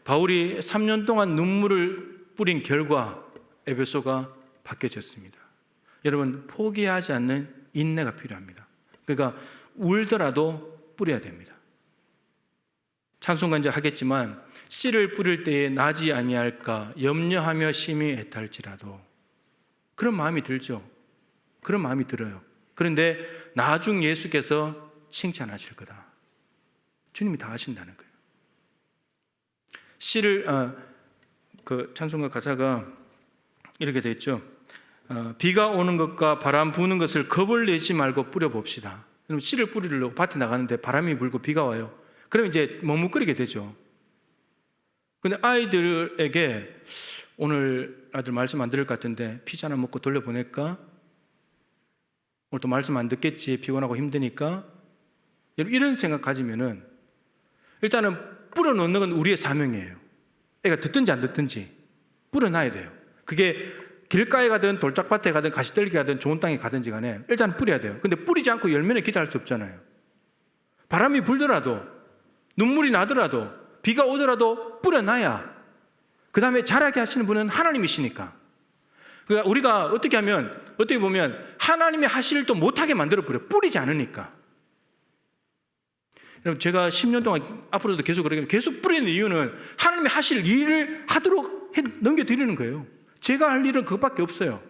바울이 3년 동안 눈물을 뿌린 결과 에베소가 바뀌어졌습니다. 여러분 포기하지 않는 인내가 필요합니다. 그러니까 울더라도 뿌려야 됩니다. 찬송가 이제 하겠지만 씨를 뿌릴 때에 나지 아니할까 염려하며 심히 애탈지라도, 그런 마음이 들죠. 그런 마음이 들어요. 그런데 나중 예수께서 칭찬하실 거다. 주님이 다 하신다는 거예요. 씨를 그 찬송가 가사가 이렇게 돼 있죠. 비가 오는 것과 바람 부는 것을 겁을 내지 말고 뿌려봅시다. 그럼 씨를 뿌리려고 밭에 나가는데 바람이 불고 비가 와요. 그럼 이제 머뭇거리게 되죠. 근데 아이들에게 오늘 아들 말씀 안 들을 것 같은데 피자 하나 먹고 돌려보낼까? 오늘 또 말씀 안 듣겠지, 피곤하고 힘드니까. 이런 생각 가지면은 일단은 뿌려놓는 건 우리의 사명이에요. 애가 듣든지 안 듣든지 뿌려놔야 돼요. 그게 길가에 가든 돌짝밭에 가든 가시떨기 가든 좋은 땅에 가든지 간에 일단 뿌려야 돼요. 근데 뿌리지 않고 열매는 기대할 수 없잖아요. 바람이 불더라도 눈물이 나더라도 비가 오더라도 뿌려놔야 그 다음에 자라게 하시는 분은 하나님이시니까. 그러니까 우리가 어떻게 하면, 어떻게 보면 하나님이 하실 일도 못하게 만들어버려요. 뿌리지 않으니까. 여러분 제가 10년 동안 앞으로도 계속 그러겠지만 계속 뿌리는 이유는 하나님이 하실 일을 하도록 넘겨드리는 거예요. 제가 할 일은 그것밖에 없어요.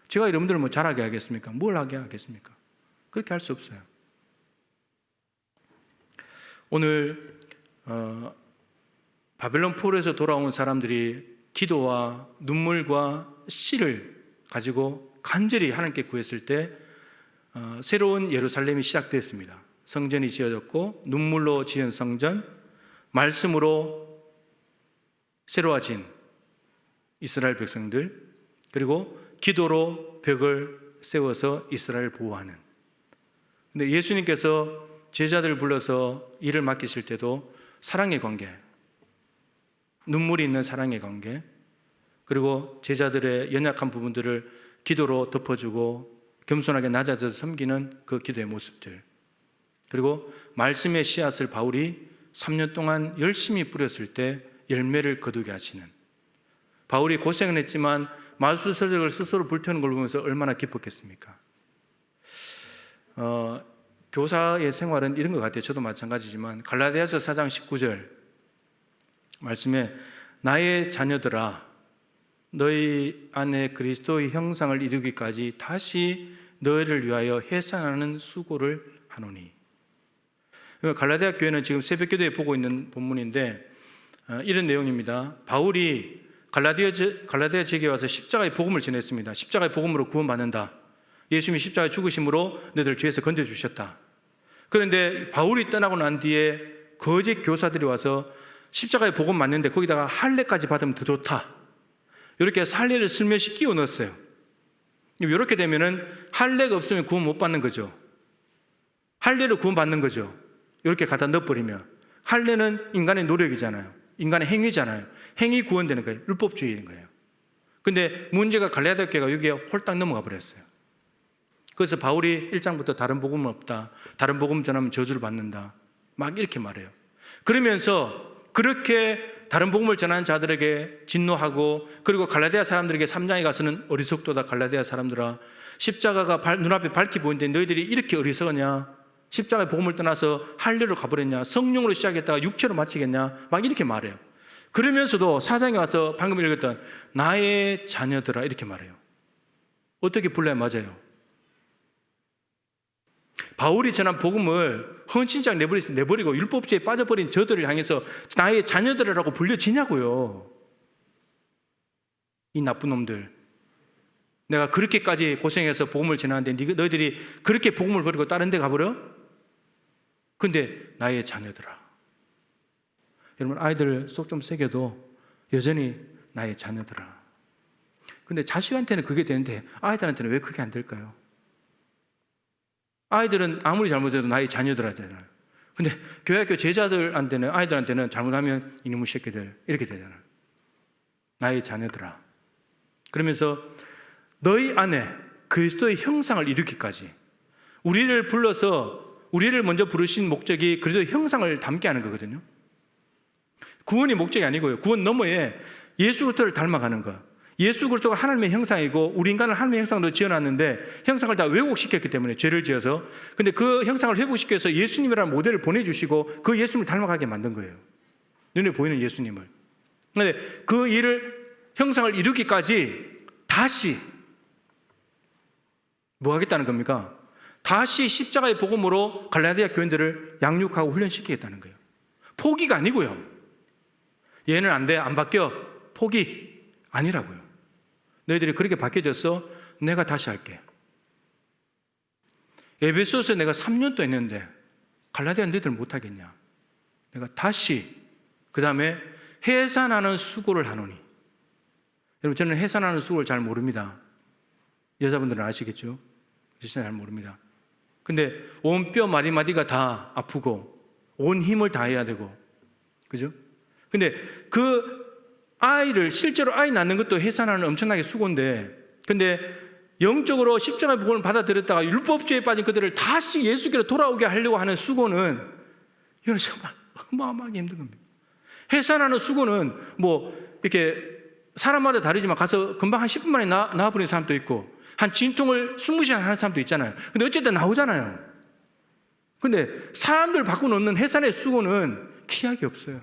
제가 여러분들을 뭐 잘하게 하겠습니까? 뭘 하게 하겠습니까? 그렇게 할 수 없어요. 오늘 바벨론 포로에서 돌아온 사람들이 기도와 눈물과 씨를 가지고 간절히 하나님께 구했을 때 새로운 예루살렘이 시작됐습니다. 성전이 지어졌고 눈물로 지은 성전, 말씀으로 새로워진 이스라엘 백성들, 그리고 기도로 벽을 세워서 이스라엘을 보호하는. 근데 예수님께서 제자들을 불러서 일을 맡기실 때도 사랑의 관계, 눈물이 있는 사랑의 관계, 그리고 제자들의 연약한 부분들을 기도로 덮어주고 겸손하게 낮아져서 섬기는 그 기도의 모습들, 그리고 말씀의 씨앗을 바울이 3년 동안 열심히 뿌렸을 때 열매를 거두게 하시는, 바울이 고생은 했지만 마수서적을 스스로 불태우는 걸 보면서 얼마나 기뻤겠습니까? 교사의 생활은 이런 것 같아요. 저도 마찬가지지만 갈라디아서 4장 19절 말씀에 나의 자녀들아 너희 안에 그리스도의 형상을 이루기까지 다시 너희를 위하여 해산하는 수고를 하노니. 갈라디아 교회는 지금 새벽기도에 보고 있는 본문인데 이런 내용입니다. 바울이 갈라디아 지역에 와서 십자가의 복음을 전했습니다. 십자가의 복음으로 구원받는다. 예수님이 십자가의 죽으심으로 너희들 죄에서 건져주셨다. 그런데 바울이 떠나고 난 뒤에 거짓 교사들이 와서 십자가의 복음 맞는데 거기다가 할례까지 받으면 더 좋다. 이렇게 해서 할례를 슬며시 끼워 넣었어요. 이렇게 되면은 할례가 없으면 구원 못 받는 거죠. 할례로 구원 받는 거죠. 이렇게 갖다 넣어버리면. 할례는 인간의 노력이잖아요. 인간의 행위잖아요. 행위 구원되는 거예요. 율법주의인 거예요. 근데 문제가 갈라디아 교회가 여기에 홀딱 넘어가 버렸어요. 그래서 바울이 1장부터 다른 복음은 없다. 다른 복음 전하면 저주를 받는다. 막 이렇게 말해요. 그러면서 그렇게 다른 복음을 전하는 자들에게 진노하고, 그리고 갈라디아 사람들에게 3장에 가서는 어리석도다 갈라디아 사람들아, 십자가가 눈앞에 밝히 보이는데 너희들이 이렇게 어리석으냐, 십자가의 복음을 떠나서 할례로 가버렸냐, 성령으로 시작했다가 육체로 마치겠냐, 막 이렇게 말해요. 그러면서도 4장에 와서 방금 읽었던 나의 자녀들아 이렇게 말해요. 어떻게 불러야 맞아요? 바울이 전한 복음을 헌신장 내버리고 율법주의에 빠져버린 저들을 향해서 나의 자녀들이라고 불려지냐고요. 이 나쁜 놈들. 내가 그렇게까지 고생해서 복음을 전하는데 너희들이 그렇게 복음을 버리고 다른 데 가버려? 근데 나의 자녀들아. 여러분, 아이들 속 좀 새겨도 여전히 나의 자녀들아. 근데 자식한테는 그게 되는데 아이들한테는 왜 그게 안 될까요? 아이들은 아무리 잘못해도 나의 자녀들한테잖아요. 근데 교회학교 제자들한테는, 아이들한테는 잘못하면 이놈의 새끼들 이렇게 되잖아요. 나의 자녀들아. 그러면서 너희 안에 그리스도의 형상을 이루기까지, 우리를 불러서 우리를 먼저 부르신 목적이 그리스도의 형상을 담게 하는 거거든요. 구원이 목적이 아니고요. 구원 너머에 예수 그리스도를 닮아가는 거. 예수 그리스도가 하나님의 형상이고 우리 인간을 하나님의 형상으로 지어놨는데 형상을 다 왜곡시켰기 때문에, 죄를 지어서. 근데 그 형상을 회복시켜서 예수님이라는 모델을 보내주시고 그 예수님을 닮아가게 만든 거예요. 눈에 보이는 예수님을. 근데 그 일을, 형상을 이루기까지 다시 뭐 하겠다는 겁니까? 다시 십자가의 복음으로 갈라디아 교인들을 양육하고 훈련시키겠다는 거예요. 포기가 아니고요. 얘는 안 돼, 안 바뀌어, 포기 아니라고요. 너희들이 그렇게 바뀌어졌어? 내가 다시 할게. 에베소서에 내가 3년 또 했는데 갈라디아 너희들 못하겠냐? 내가 다시, 그 다음에 해산하는 수고를 하노니. 여러분, 저는 해산하는 수고를 잘 모릅니다. 여자분들은 아시겠죠? 진짜 잘 모릅니다. 근데 온 뼈 마디마디가 다 아프고 온 힘을 다해야 되고, 그죠? 근데 그 아이를, 실제로 아이 낳는 것도 해산하는 엄청나게 수고인데, 근데 영적으로 십자가의 복음을 받아들였다가 율법주의에 빠진 그들을 다시 예수께로 돌아오게 하려고 하는 수고는, 이건 정말 어마어마하게 힘든 겁니다. 해산하는 수고는 뭐 이렇게 사람마다 다르지만 가서 금방 한 10분 만에 나와버리는 사람도 있고, 한 진통을 20시간 하는 사람도 있잖아요. 근데 어쨌든 나오잖아요. 근데 사람들 바꿔놓는 해산의 수고는 기약이 없어요.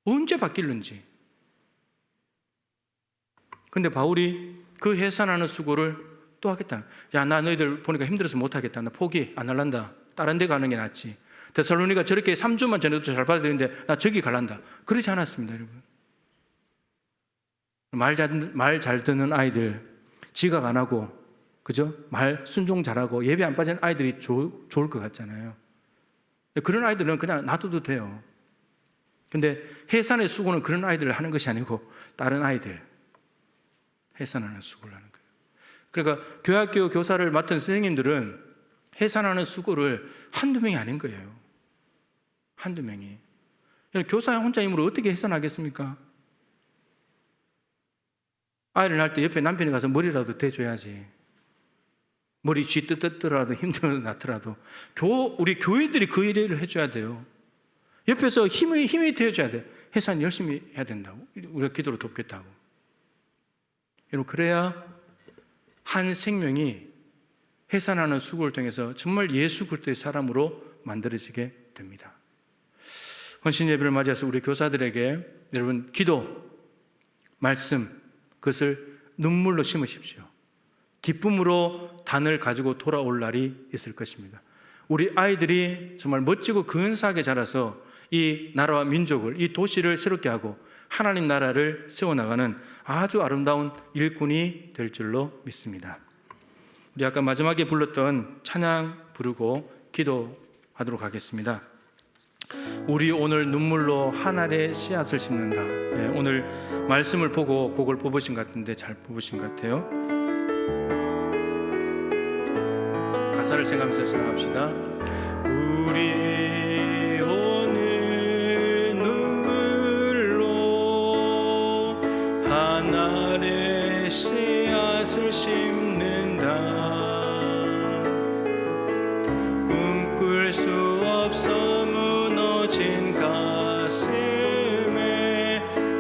언제 바뀔는지. 근데 바울이 그 해산하는 수고를 또 하겠다. 야, 나 너희들 보니까 힘들어서 못하겠다. 나 포기 안 할란다. 다른 데 가는 게 낫지. 데살로니가 저렇게 3주만 전해도 잘 받아들이는데 나 저기 갈란다. 그러지 않았습니다, 여러분. 말 잘 듣는 아이들, 지각 안 하고, 그죠? 말 순종 잘하고 예배 안 빠지는 아이들이 좋을 것 같잖아요. 그런 아이들은 그냥 놔둬도 돼요. 근데 해산의 수고는 그런 아이들을 하는 것이 아니고 다른 아이들, 해산하는 수고를 하는 거예요. 그러니까 교회학교 교사를 맡은 선생님들은 해산하는 수고를 한두 명이 아닌 거예요. 한두 명이. 교사 혼자 힘으로 어떻게 해산하겠습니까? 아이를 낳을 때 옆에 남편이 가서 머리라도 대줘야지. 머리 쥐 뜯더라도 힘들어 낳더라도 우리 교회들이 그 일을 해줘야 돼요. 옆에서 힘이 되어줘야 돼. 해산 열심히 해야 된다고. 우리가 기도로 돕겠다고. 여러분, 그래야 한 생명이 해산하는 수고를 통해서 정말 예수 그리스도의 사람으로 만들어지게 됩니다. 헌신 예배를 맞이해서 우리 교사들에게 여러분, 기도, 말씀, 그것을 눈물로 심으십시오. 기쁨으로 단을 가지고 돌아올 날이 있을 것입니다. 우리 아이들이 정말 멋지고 근사하게 자라서 이 나라와 민족을, 이 도시를 새롭게 하고 하나님 나라를 세워나가는 아주 아름다운 일꾼이 될 줄로 믿습니다. 우리 아까 마지막에 불렀던 찬양 부르고 기도하도록 하겠습니다. 우리 오늘 눈물로 한 알의 씨앗을 심는다. 오늘 말씀을 보고 곡을 뽑으신 것 같은데 잘 뽑으신 것 같아요. 가사를 생각하면서 생각합시다. 우리 오늘 눈물로 한 알의 씨앗을 심는다. 꿈꿀 수 없어 무너진 가슴에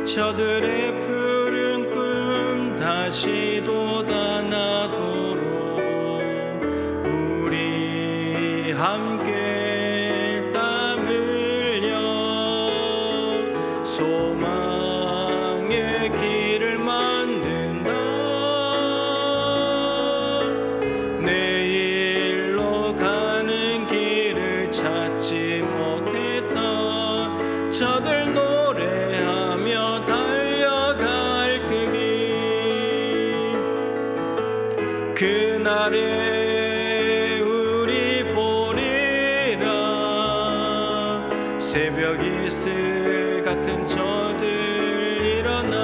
저들의 푸른 꿈 다시 돋아나도록 우리 함께 땀 흘려 소망의 길을 만든다. 내일로 가는 길을 찾지 못했던 저들 노래하며 달려갈 그 길, 그날에 우리 보리라. 새벽 이슬 같은 저들 일어나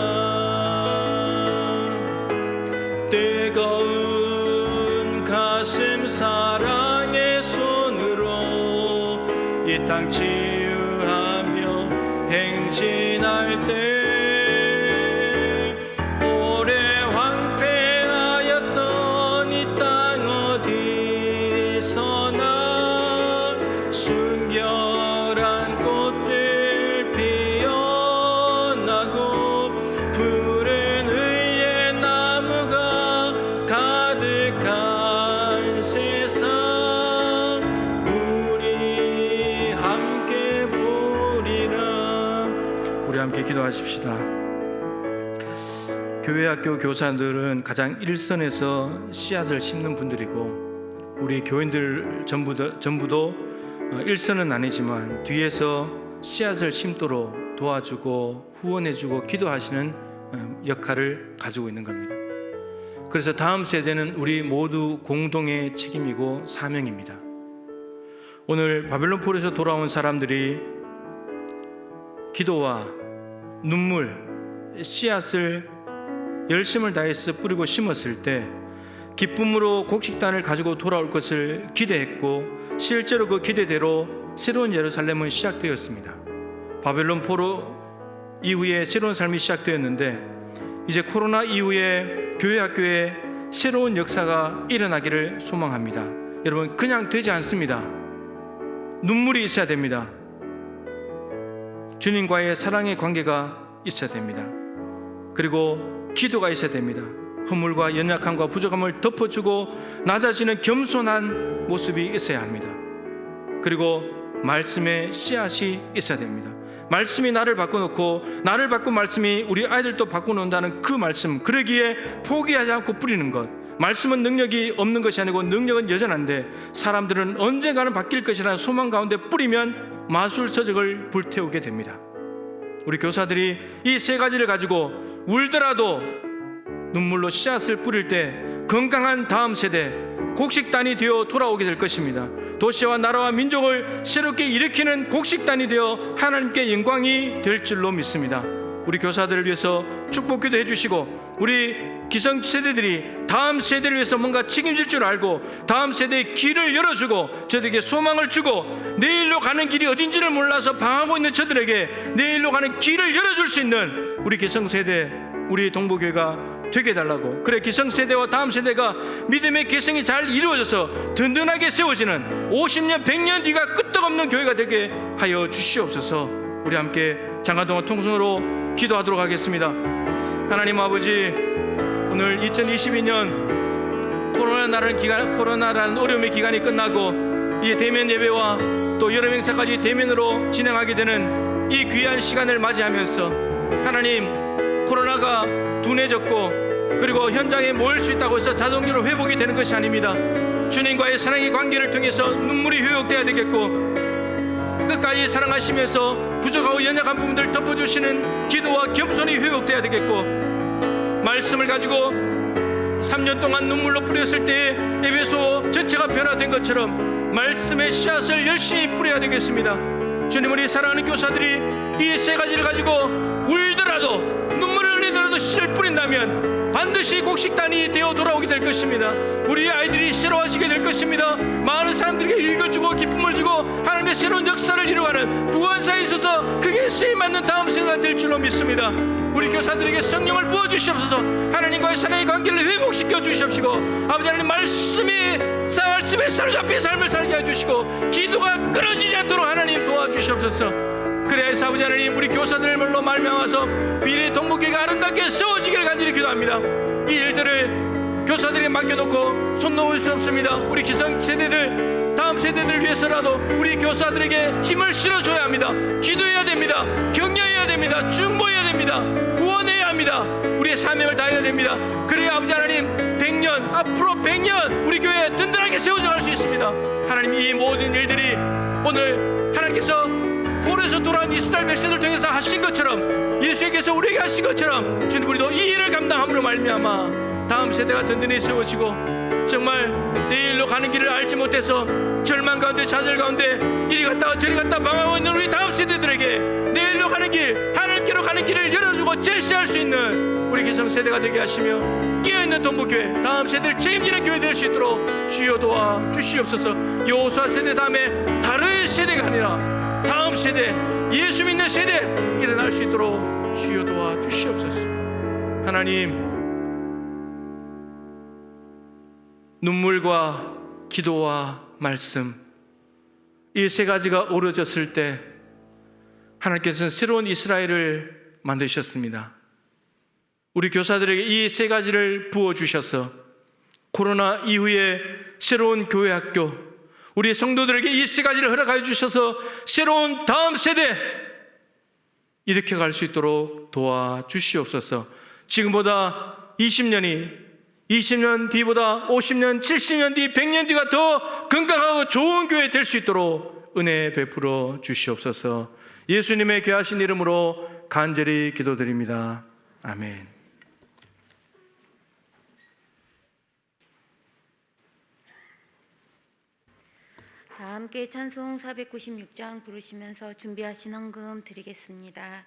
뜨거운 가슴 사랑의 손으로 이 땅 치유하며 행진할 때 오래 황폐하였던 이 땅 어디서나 순결한 꽃들 피어나고 푸른 의의 나무가 가득한 세상 우리 함께 보리라. 우리 함께 기도하십시다. 교회 학교 교사들은 가장 일선에서 씨앗을 심는 분들이고 우리 교인들 전부도 일선은 아니지만 뒤에서 씨앗을 심도록 도와주고 후원해주고 기도하시는 역할을 가지고 있는 겁니다. 그래서 다음 세대는 우리 모두 공동의 책임이고 사명입니다. 오늘 바벨론 폴에서 돌아온 사람들이 기도와 눈물, 씨앗을 열심을 다해서 뿌리고 심었을 때 기쁨으로 곡식단을 가지고 돌아올 것을 기대했고 실제로 그 기대대로 새로운 예루살렘은 시작되었습니다. 바벨론 포로 이후에 새로운 삶이 시작되었는데 이제 코로나 이후에 교회 학교에 새로운 역사가 일어나기를 소망합니다. 여러분, 그냥 되지 않습니다. 눈물이 있어야 됩니다. 주님과의 사랑의 관계가 있어야 됩니다. 그리고 기도가 있어야 됩니다. 허물과 연약함과 부족함을 덮어주고 낮아지는 겸손한 모습이 있어야 합니다. 그리고 말씀의 씨앗이 있어야 됩니다. 말씀이 나를 바꿔놓고 나를 바꾼 말씀이 우리 아이들도 바꿔놓는다는 그 말씀, 그러기에 포기하지 않고 뿌리는 것. 말씀은 능력이 없는 것이 아니고 능력은 여전한데 사람들은 언젠가는 바뀔 것이라는 소망 가운데 뿌리면 마술서적을 불태우게 됩니다. 우리 교사들이 이 세 가지를 가지고 울더라도 눈물로 씨앗을 뿌릴 때 건강한 다음 세대, 곡식단이 되어 돌아오게 될 것입니다. 도시와 나라와 민족을 새롭게 일으키는 곡식단이 되어 하나님께 영광이 될 줄로 믿습니다. 우리 교사들을 위해서 축복기도 해주시고 우리 기성세대들이 다음 세대를 위해서 뭔가 책임질 줄 알고 다음 세대의 길을 열어주고 저들에게 소망을 주고 내일로 가는 길이 어딘지를 몰라서 방황하고 있는 저들에게 내일로 가는 길을 열어줄 수 있는 우리 기성세대, 우리 동부교회가 되게 해달라고. 그래, 기성세대와 다음 세대가 믿음의 계승이 잘 이루어져서 든든하게 세워지는 50년 100년 뒤가 끄떡없는 교회가 되게 하여 주시옵소서. 우리 함께 장가동원 통성으로 기도하도록 하겠습니다. 하나님 아버지, 오늘 2022년 코로나라는 어려움의 기간이 끝나고 이 대면 예배와 또 여름 행사까지 대면으로 진행하게 되는 이 귀한 시간을 맞이하면서 하나님, 코로나가 둔해졌고 그리고 현장에 모일 수 있다고 해서 자동적으로 회복이 되는 것이 아닙니다. 주님과의 사랑의 관계를 통해서 눈물이 회복되어야 되겠고 끝까지 사랑하시면서 부족하고 연약한 부분들 덮어주시는 기도와 겸손이 회복되어야 되겠고, 말씀을 가지고 3년 동안 눈물로 뿌렸을 때 에베소 전체가 변화된 것처럼 말씀의 씨앗을 열심히 뿌려야 되겠습니다. 주님, 우리 사랑하는 교사들이 이 세 가지를 가지고 울더라도 눈물을 흘리더라도 씨를 뿌린다면 반드시 곡식단이 되어 돌아오게 될 것입니다. 우리 아이들이 새로워지게 될 것입니다. 많은 사람들에게 유익을 주고 기쁨을 주고 하나님의 새로운 역사를 이루어가는 구원사에 있어서 그게 쓰임받는 다음 세대가 될 줄로 믿습니다. 우리 교사들에게 성령을 부어주시옵소서. 하나님과의 사랑의 관계를 회복시켜 주시옵시고, 아버지 하나님 말씀에 사로잡힌 삶을 살게 해주시고, 기도가 끊어지지 않도록 하나님 도와주시옵소서. 그래야 해서 아버지 하나님, 우리 교사들로 말미암아서 미래의 동북교회가 아름답게 세워지기를 간절히 기도합니다. 이 일들을 교사들에게 맡겨놓고 손 놓을 수 없습니다. 우리 기성세대들, 다음 세대들을 위해서라도 우리 교사들에게 힘을 실어줘야 합니다. 기도해야 됩니다. 격려해야 됩니다. 중보해야 됩니다. 구원해야 합니다. 우리의 사명을 다해야 됩니다. 그래야 아버지 하나님, 100년, 앞으로 100년 우리 교회 든든하게 세워져 갈 수 있습니다. 하나님, 이 모든 일들이 오늘 하나님께서 폴에서 돌아온 이스라엘 백성들 통해서 하신 것처럼, 예수께서 우리에게 하신 것처럼, 주님, 우리도 이 일을 감당함으로 말미암아 다음 세대가 든든히 세워지고, 정말 내일로 가는 길을 알지 못해서 절망 가운데, 좌절 가운데 이리 갔다 저리 갔다 방황하고 있는 우리 다음 세대들에게 내일로 가는 길, 하늘께로 가는 길을 열어주고 제시할 수 있는 우리 기성세대가 되게 하시며, 깨어있는 동북교회 다음 세대를 책임지는 교회 될 수 있도록 주여 도와 주시옵소서. 여호수아 세대 다음에 다른 세대가 아니라 다음 세대, 예수 믿는 세대 일어날 수 있도록 주여 도와 주시옵소서. 하나님, 눈물과 기도와 말씀, 이 세 가지가 어우러졌을 때 하나님께서는 새로운 이스라엘을 만드셨습니다. 우리 교사들에게 이 세 가지를 부어주셔서 코로나 이후에 새로운 교회 학교, 우리 성도들에게 이 세 가지를 허락하여 주셔서 새로운 다음 세대 일으켜 갈 수 있도록 도와주시옵소서. 지금보다 20년 뒤보다 50년, 70년 뒤, 100년 뒤가 더 건강하고 좋은 교회 될 수 있도록 은혜 베풀어 주시옵소서. 예수님의 귀하신 이름으로 간절히 기도드립니다. 아멘. 다 함께 찬송 496장 부르시면서 준비하신 헌금 드리겠습니다.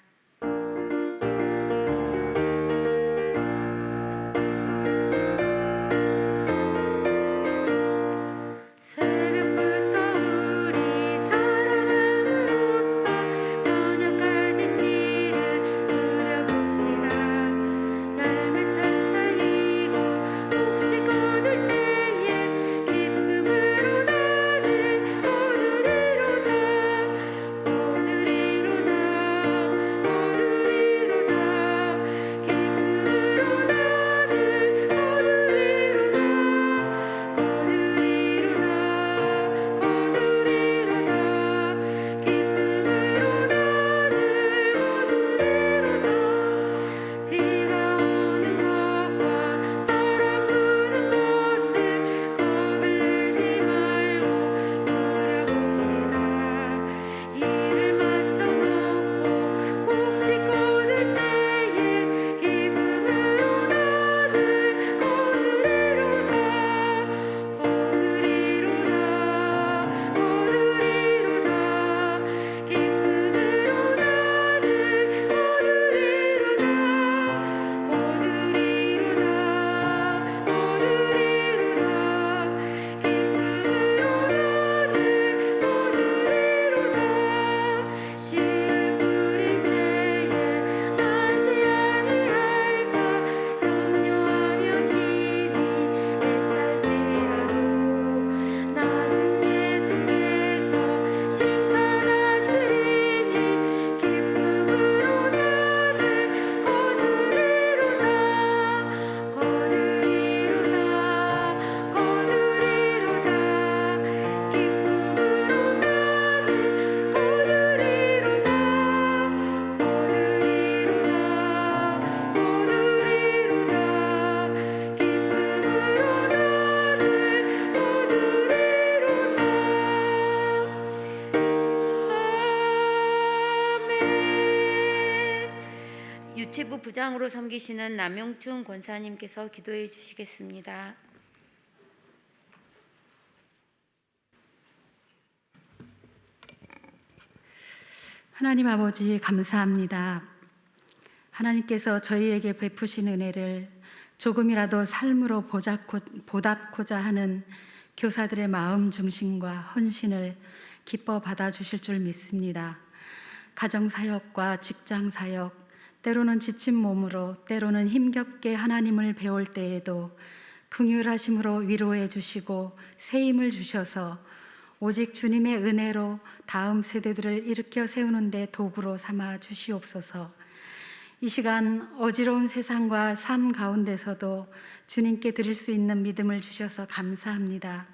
유치부 부장으로 섬기시는 남용춘 권사님께서 기도해 주시겠습니다. 하나님 아버지 감사합니다. 하나님께서 저희에게 베푸신 은혜를 조금이라도 삶으로 보답고자 하는 교사들의 마음 중심과 헌신을 기뻐 받아주실 줄 믿습니다. 가정사역과 직장사역, 때로는 지친 몸으로 때로는 힘겹게 하나님을 배울 때에도 긍휼하심으로 위로해 주시고 새 힘을 주셔서 오직 주님의 은혜로 다음 세대들을 일으켜 세우는 데 도구로 삼아 주시옵소서. 이 시간 어지러운 세상과 삶 가운데서도 주님께 드릴 수 있는 믿음을 주셔서 감사합니다.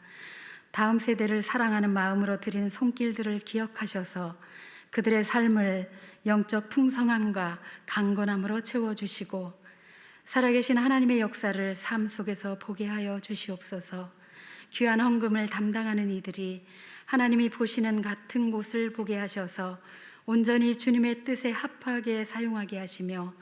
다음 세대를 사랑하는 마음으로 드린 손길들을 기억하셔서 그들의 삶을 영적 풍성함과 강건함으로 채워주시고 살아계신 하나님의 역사를 삶 속에서 보게 하여 주시옵소서. 귀한 헌금을 담당하는 이들이 하나님이 보시는 같은 곳을 보게 하셔서 온전히 주님의 뜻에 합하게 사용하게 하시며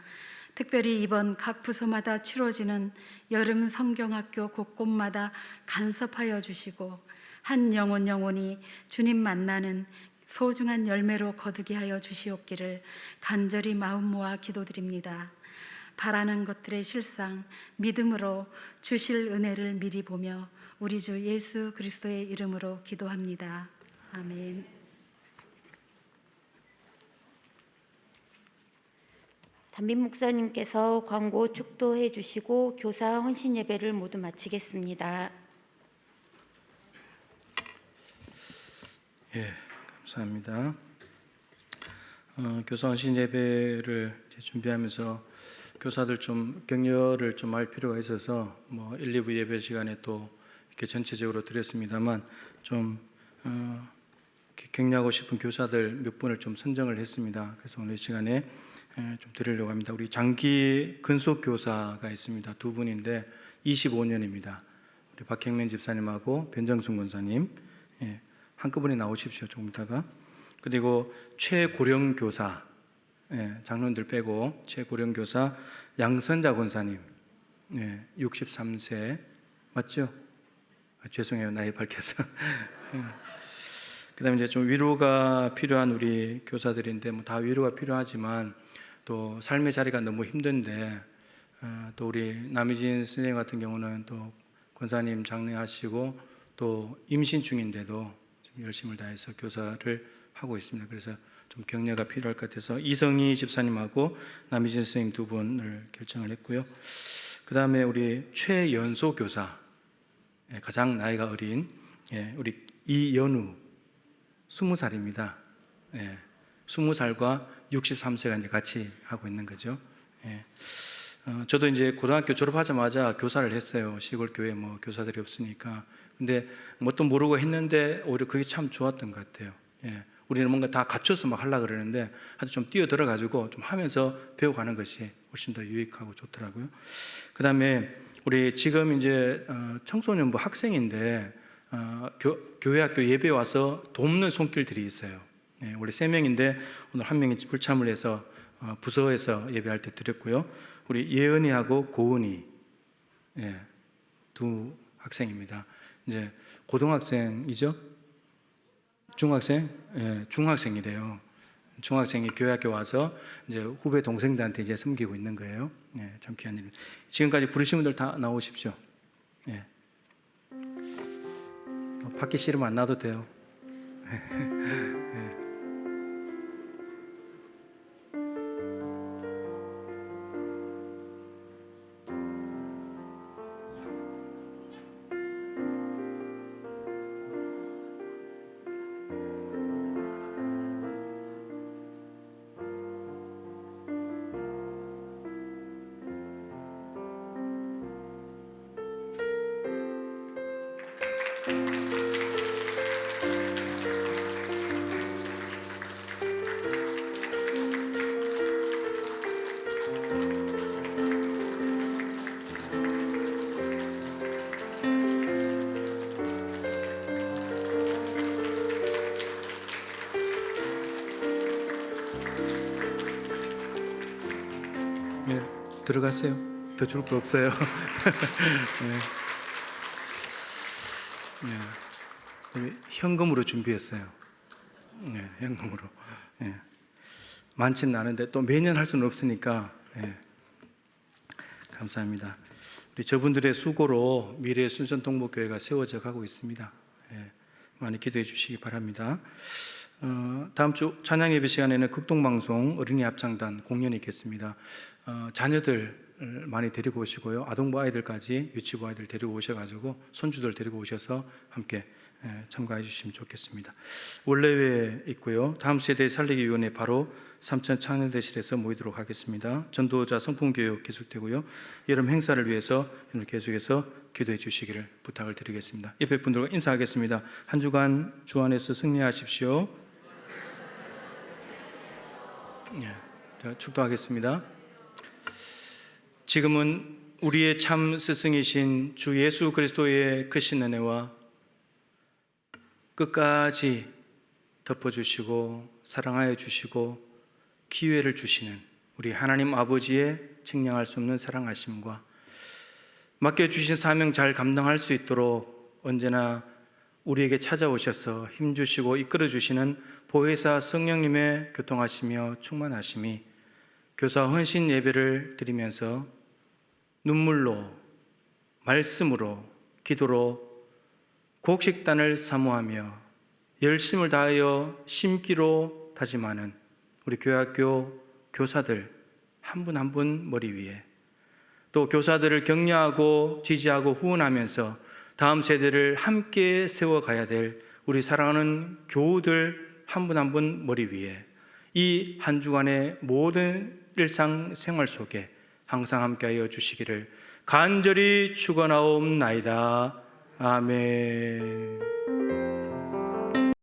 특별히 이번 각 부서마다 치러지는 여름 성경학교 곳곳마다 간섭하여 주시고 한 영혼이 주님 만나는 소중한 열매로 거두게 하여 주시옵기를 간절히 마음 모아 기도드립니다. 바라는 것들의 실상 믿음으로 주실 은혜를 미리 보며 우리 주 예수 그리스도의 이름으로 기도합니다. 아멘. 담임 목사님께서 광고 축도해 주시고 교사 헌신 예배를 모두 마치겠습니다. 예, 감사합니다. 교사 헌신 예배를 이제 준비하면서 교사들 좀 격려를 좀 할 필요가 있어서 1, 2부 예배 시간에 또 이렇게 전체적으로 드렸습니다만 좀 격려하고 싶은 교사들 몇 분을 좀 선정을 했습니다. 그래서 오늘 시간에 좀 드리려고 합니다. 우리 장기 근속 교사가 있습니다. 두 분인데 25년입니다. 우리 박형민 집사님하고 변정순 권사님, 한꺼번에 나오십시오. 조금 있다가. 그리고 최고령 교사, 장로님들 빼고 최고령 교사 양선자 권사님, 63세 맞죠? 죄송해요, 나이 밝혀서. 그다음에 이제 좀 위로가 필요한 우리 교사들인데 다 위로가 필요하지만 또 삶의 자리가 너무 힘든데 또 우리 남희진 선생님 같은 경우는 또 권사님 장례하시고 또 임신 중인데도 열심을 다해서 교사를 하고 있습니다. 그래서 좀 격려가 필요할 것 같아서 이성희 집사님하고 남희진 선생님 두 분을 결정을 했고요. 그 다음에 우리 최연소 교사, 가장 나이가 어린 우리 이연우 20살입니다. 20살과 63세가 이제 같이 하고 있는 거죠. 저도 이제 고등학교 졸업하자마자 교사를 했어요. 시골 교회 교사들이 없으니까. 근데 뭣도 모르고 했는데 오히려 그게 참 좋았던 것 같아요. 우리는 뭔가 다 갖춰서 막 하려고 그러는데 아주 좀 뛰어들어가지고 좀 하면서 배워가는 것이 훨씬 더 유익하고 좋더라고요. 그 다음에 우리 지금 이제 청소년부 학생인데 교회 학교 예배 와서 돕는 손길들이 있어요. 원래 3명인데 오늘 1명이 불참을 해서 부서에서 예배할 때 드렸고요. 우리 예은이하고 고은이 두 학생입니다. 이제 고등학생이죠? 중학생? 중학생이래요. 중학생이 교회학교 와서 이제 후배 동생들한테 이제 섬기고 있는 거예요. 참 귀한 일. 지금까지 부르신 분들 다 나오십시오. 받기 싫으면 안 놔도 돼요. 예, 들어가세요. 더 줄 거 없어요. 예. 예. 현금으로 준비했어요. 예, 현금으로. 예. 많지는 않은데 또 매년 할 수는 없으니까. 예. 감사합니다. 우리 저분들의 수고로 미래의 순천동목교회가 세워져 가고 있습니다. 예. 많이 기도해 주시기 바랍니다. 다음 주 찬양 예배 시간에는 극동방송 어린이 합창단 공연이 있겠습니다. 자녀들 많이 데리고 오시고요. 아동부 아이들까지 유치부 아이들 데리고 오셔가지고 손주들 데리고 오셔서 함께 참가해 주시면 좋겠습니다. 원래회 있고요. 다음 세대 살리기 위원회 바로 삼천 창년대실에서 모이도록 하겠습니다. 전도자 성품교육 계속되고요. 여름 행사를 위해서 계속해서 기도해 주시기를 부탁을 드리겠습니다. 옆에 분들과 인사하겠습니다. 한 주간 주 안에서 승리하십시오. 자, 축도하겠습니다. 지금은 우리의 참 스승이신 주 예수 그리스도의 크신 은혜와 끝까지 덮어주시고 사랑하여 주시고 기회를 주시는 우리 하나님 아버지의 측량할 수 없는 사랑하심과 맡겨주신 사명 잘 감당할 수 있도록 언제나 우리에게 찾아오셔서 힘주시고 이끌어주시는 보혜사 성령님의 교통하시며 충만하심이 교사 헌신 예배를 드리면서 눈물로, 말씀으로, 기도로 곡식단을 사모하며 열심을 다하여 심기로 다짐하는 우리 교회학교 교사들 한 분 한 분 머리 위에, 또 교사들을 격려하고 지지하고 후원하면서 다음 세대를 함께 세워가야 될 우리 사랑하는 교우들 한 분 한 분 머리 위에 이 한 주간의 모든 일상생활 속에 항상 함께하여 주시기를 간절히 축원하옵나이다. 아멘.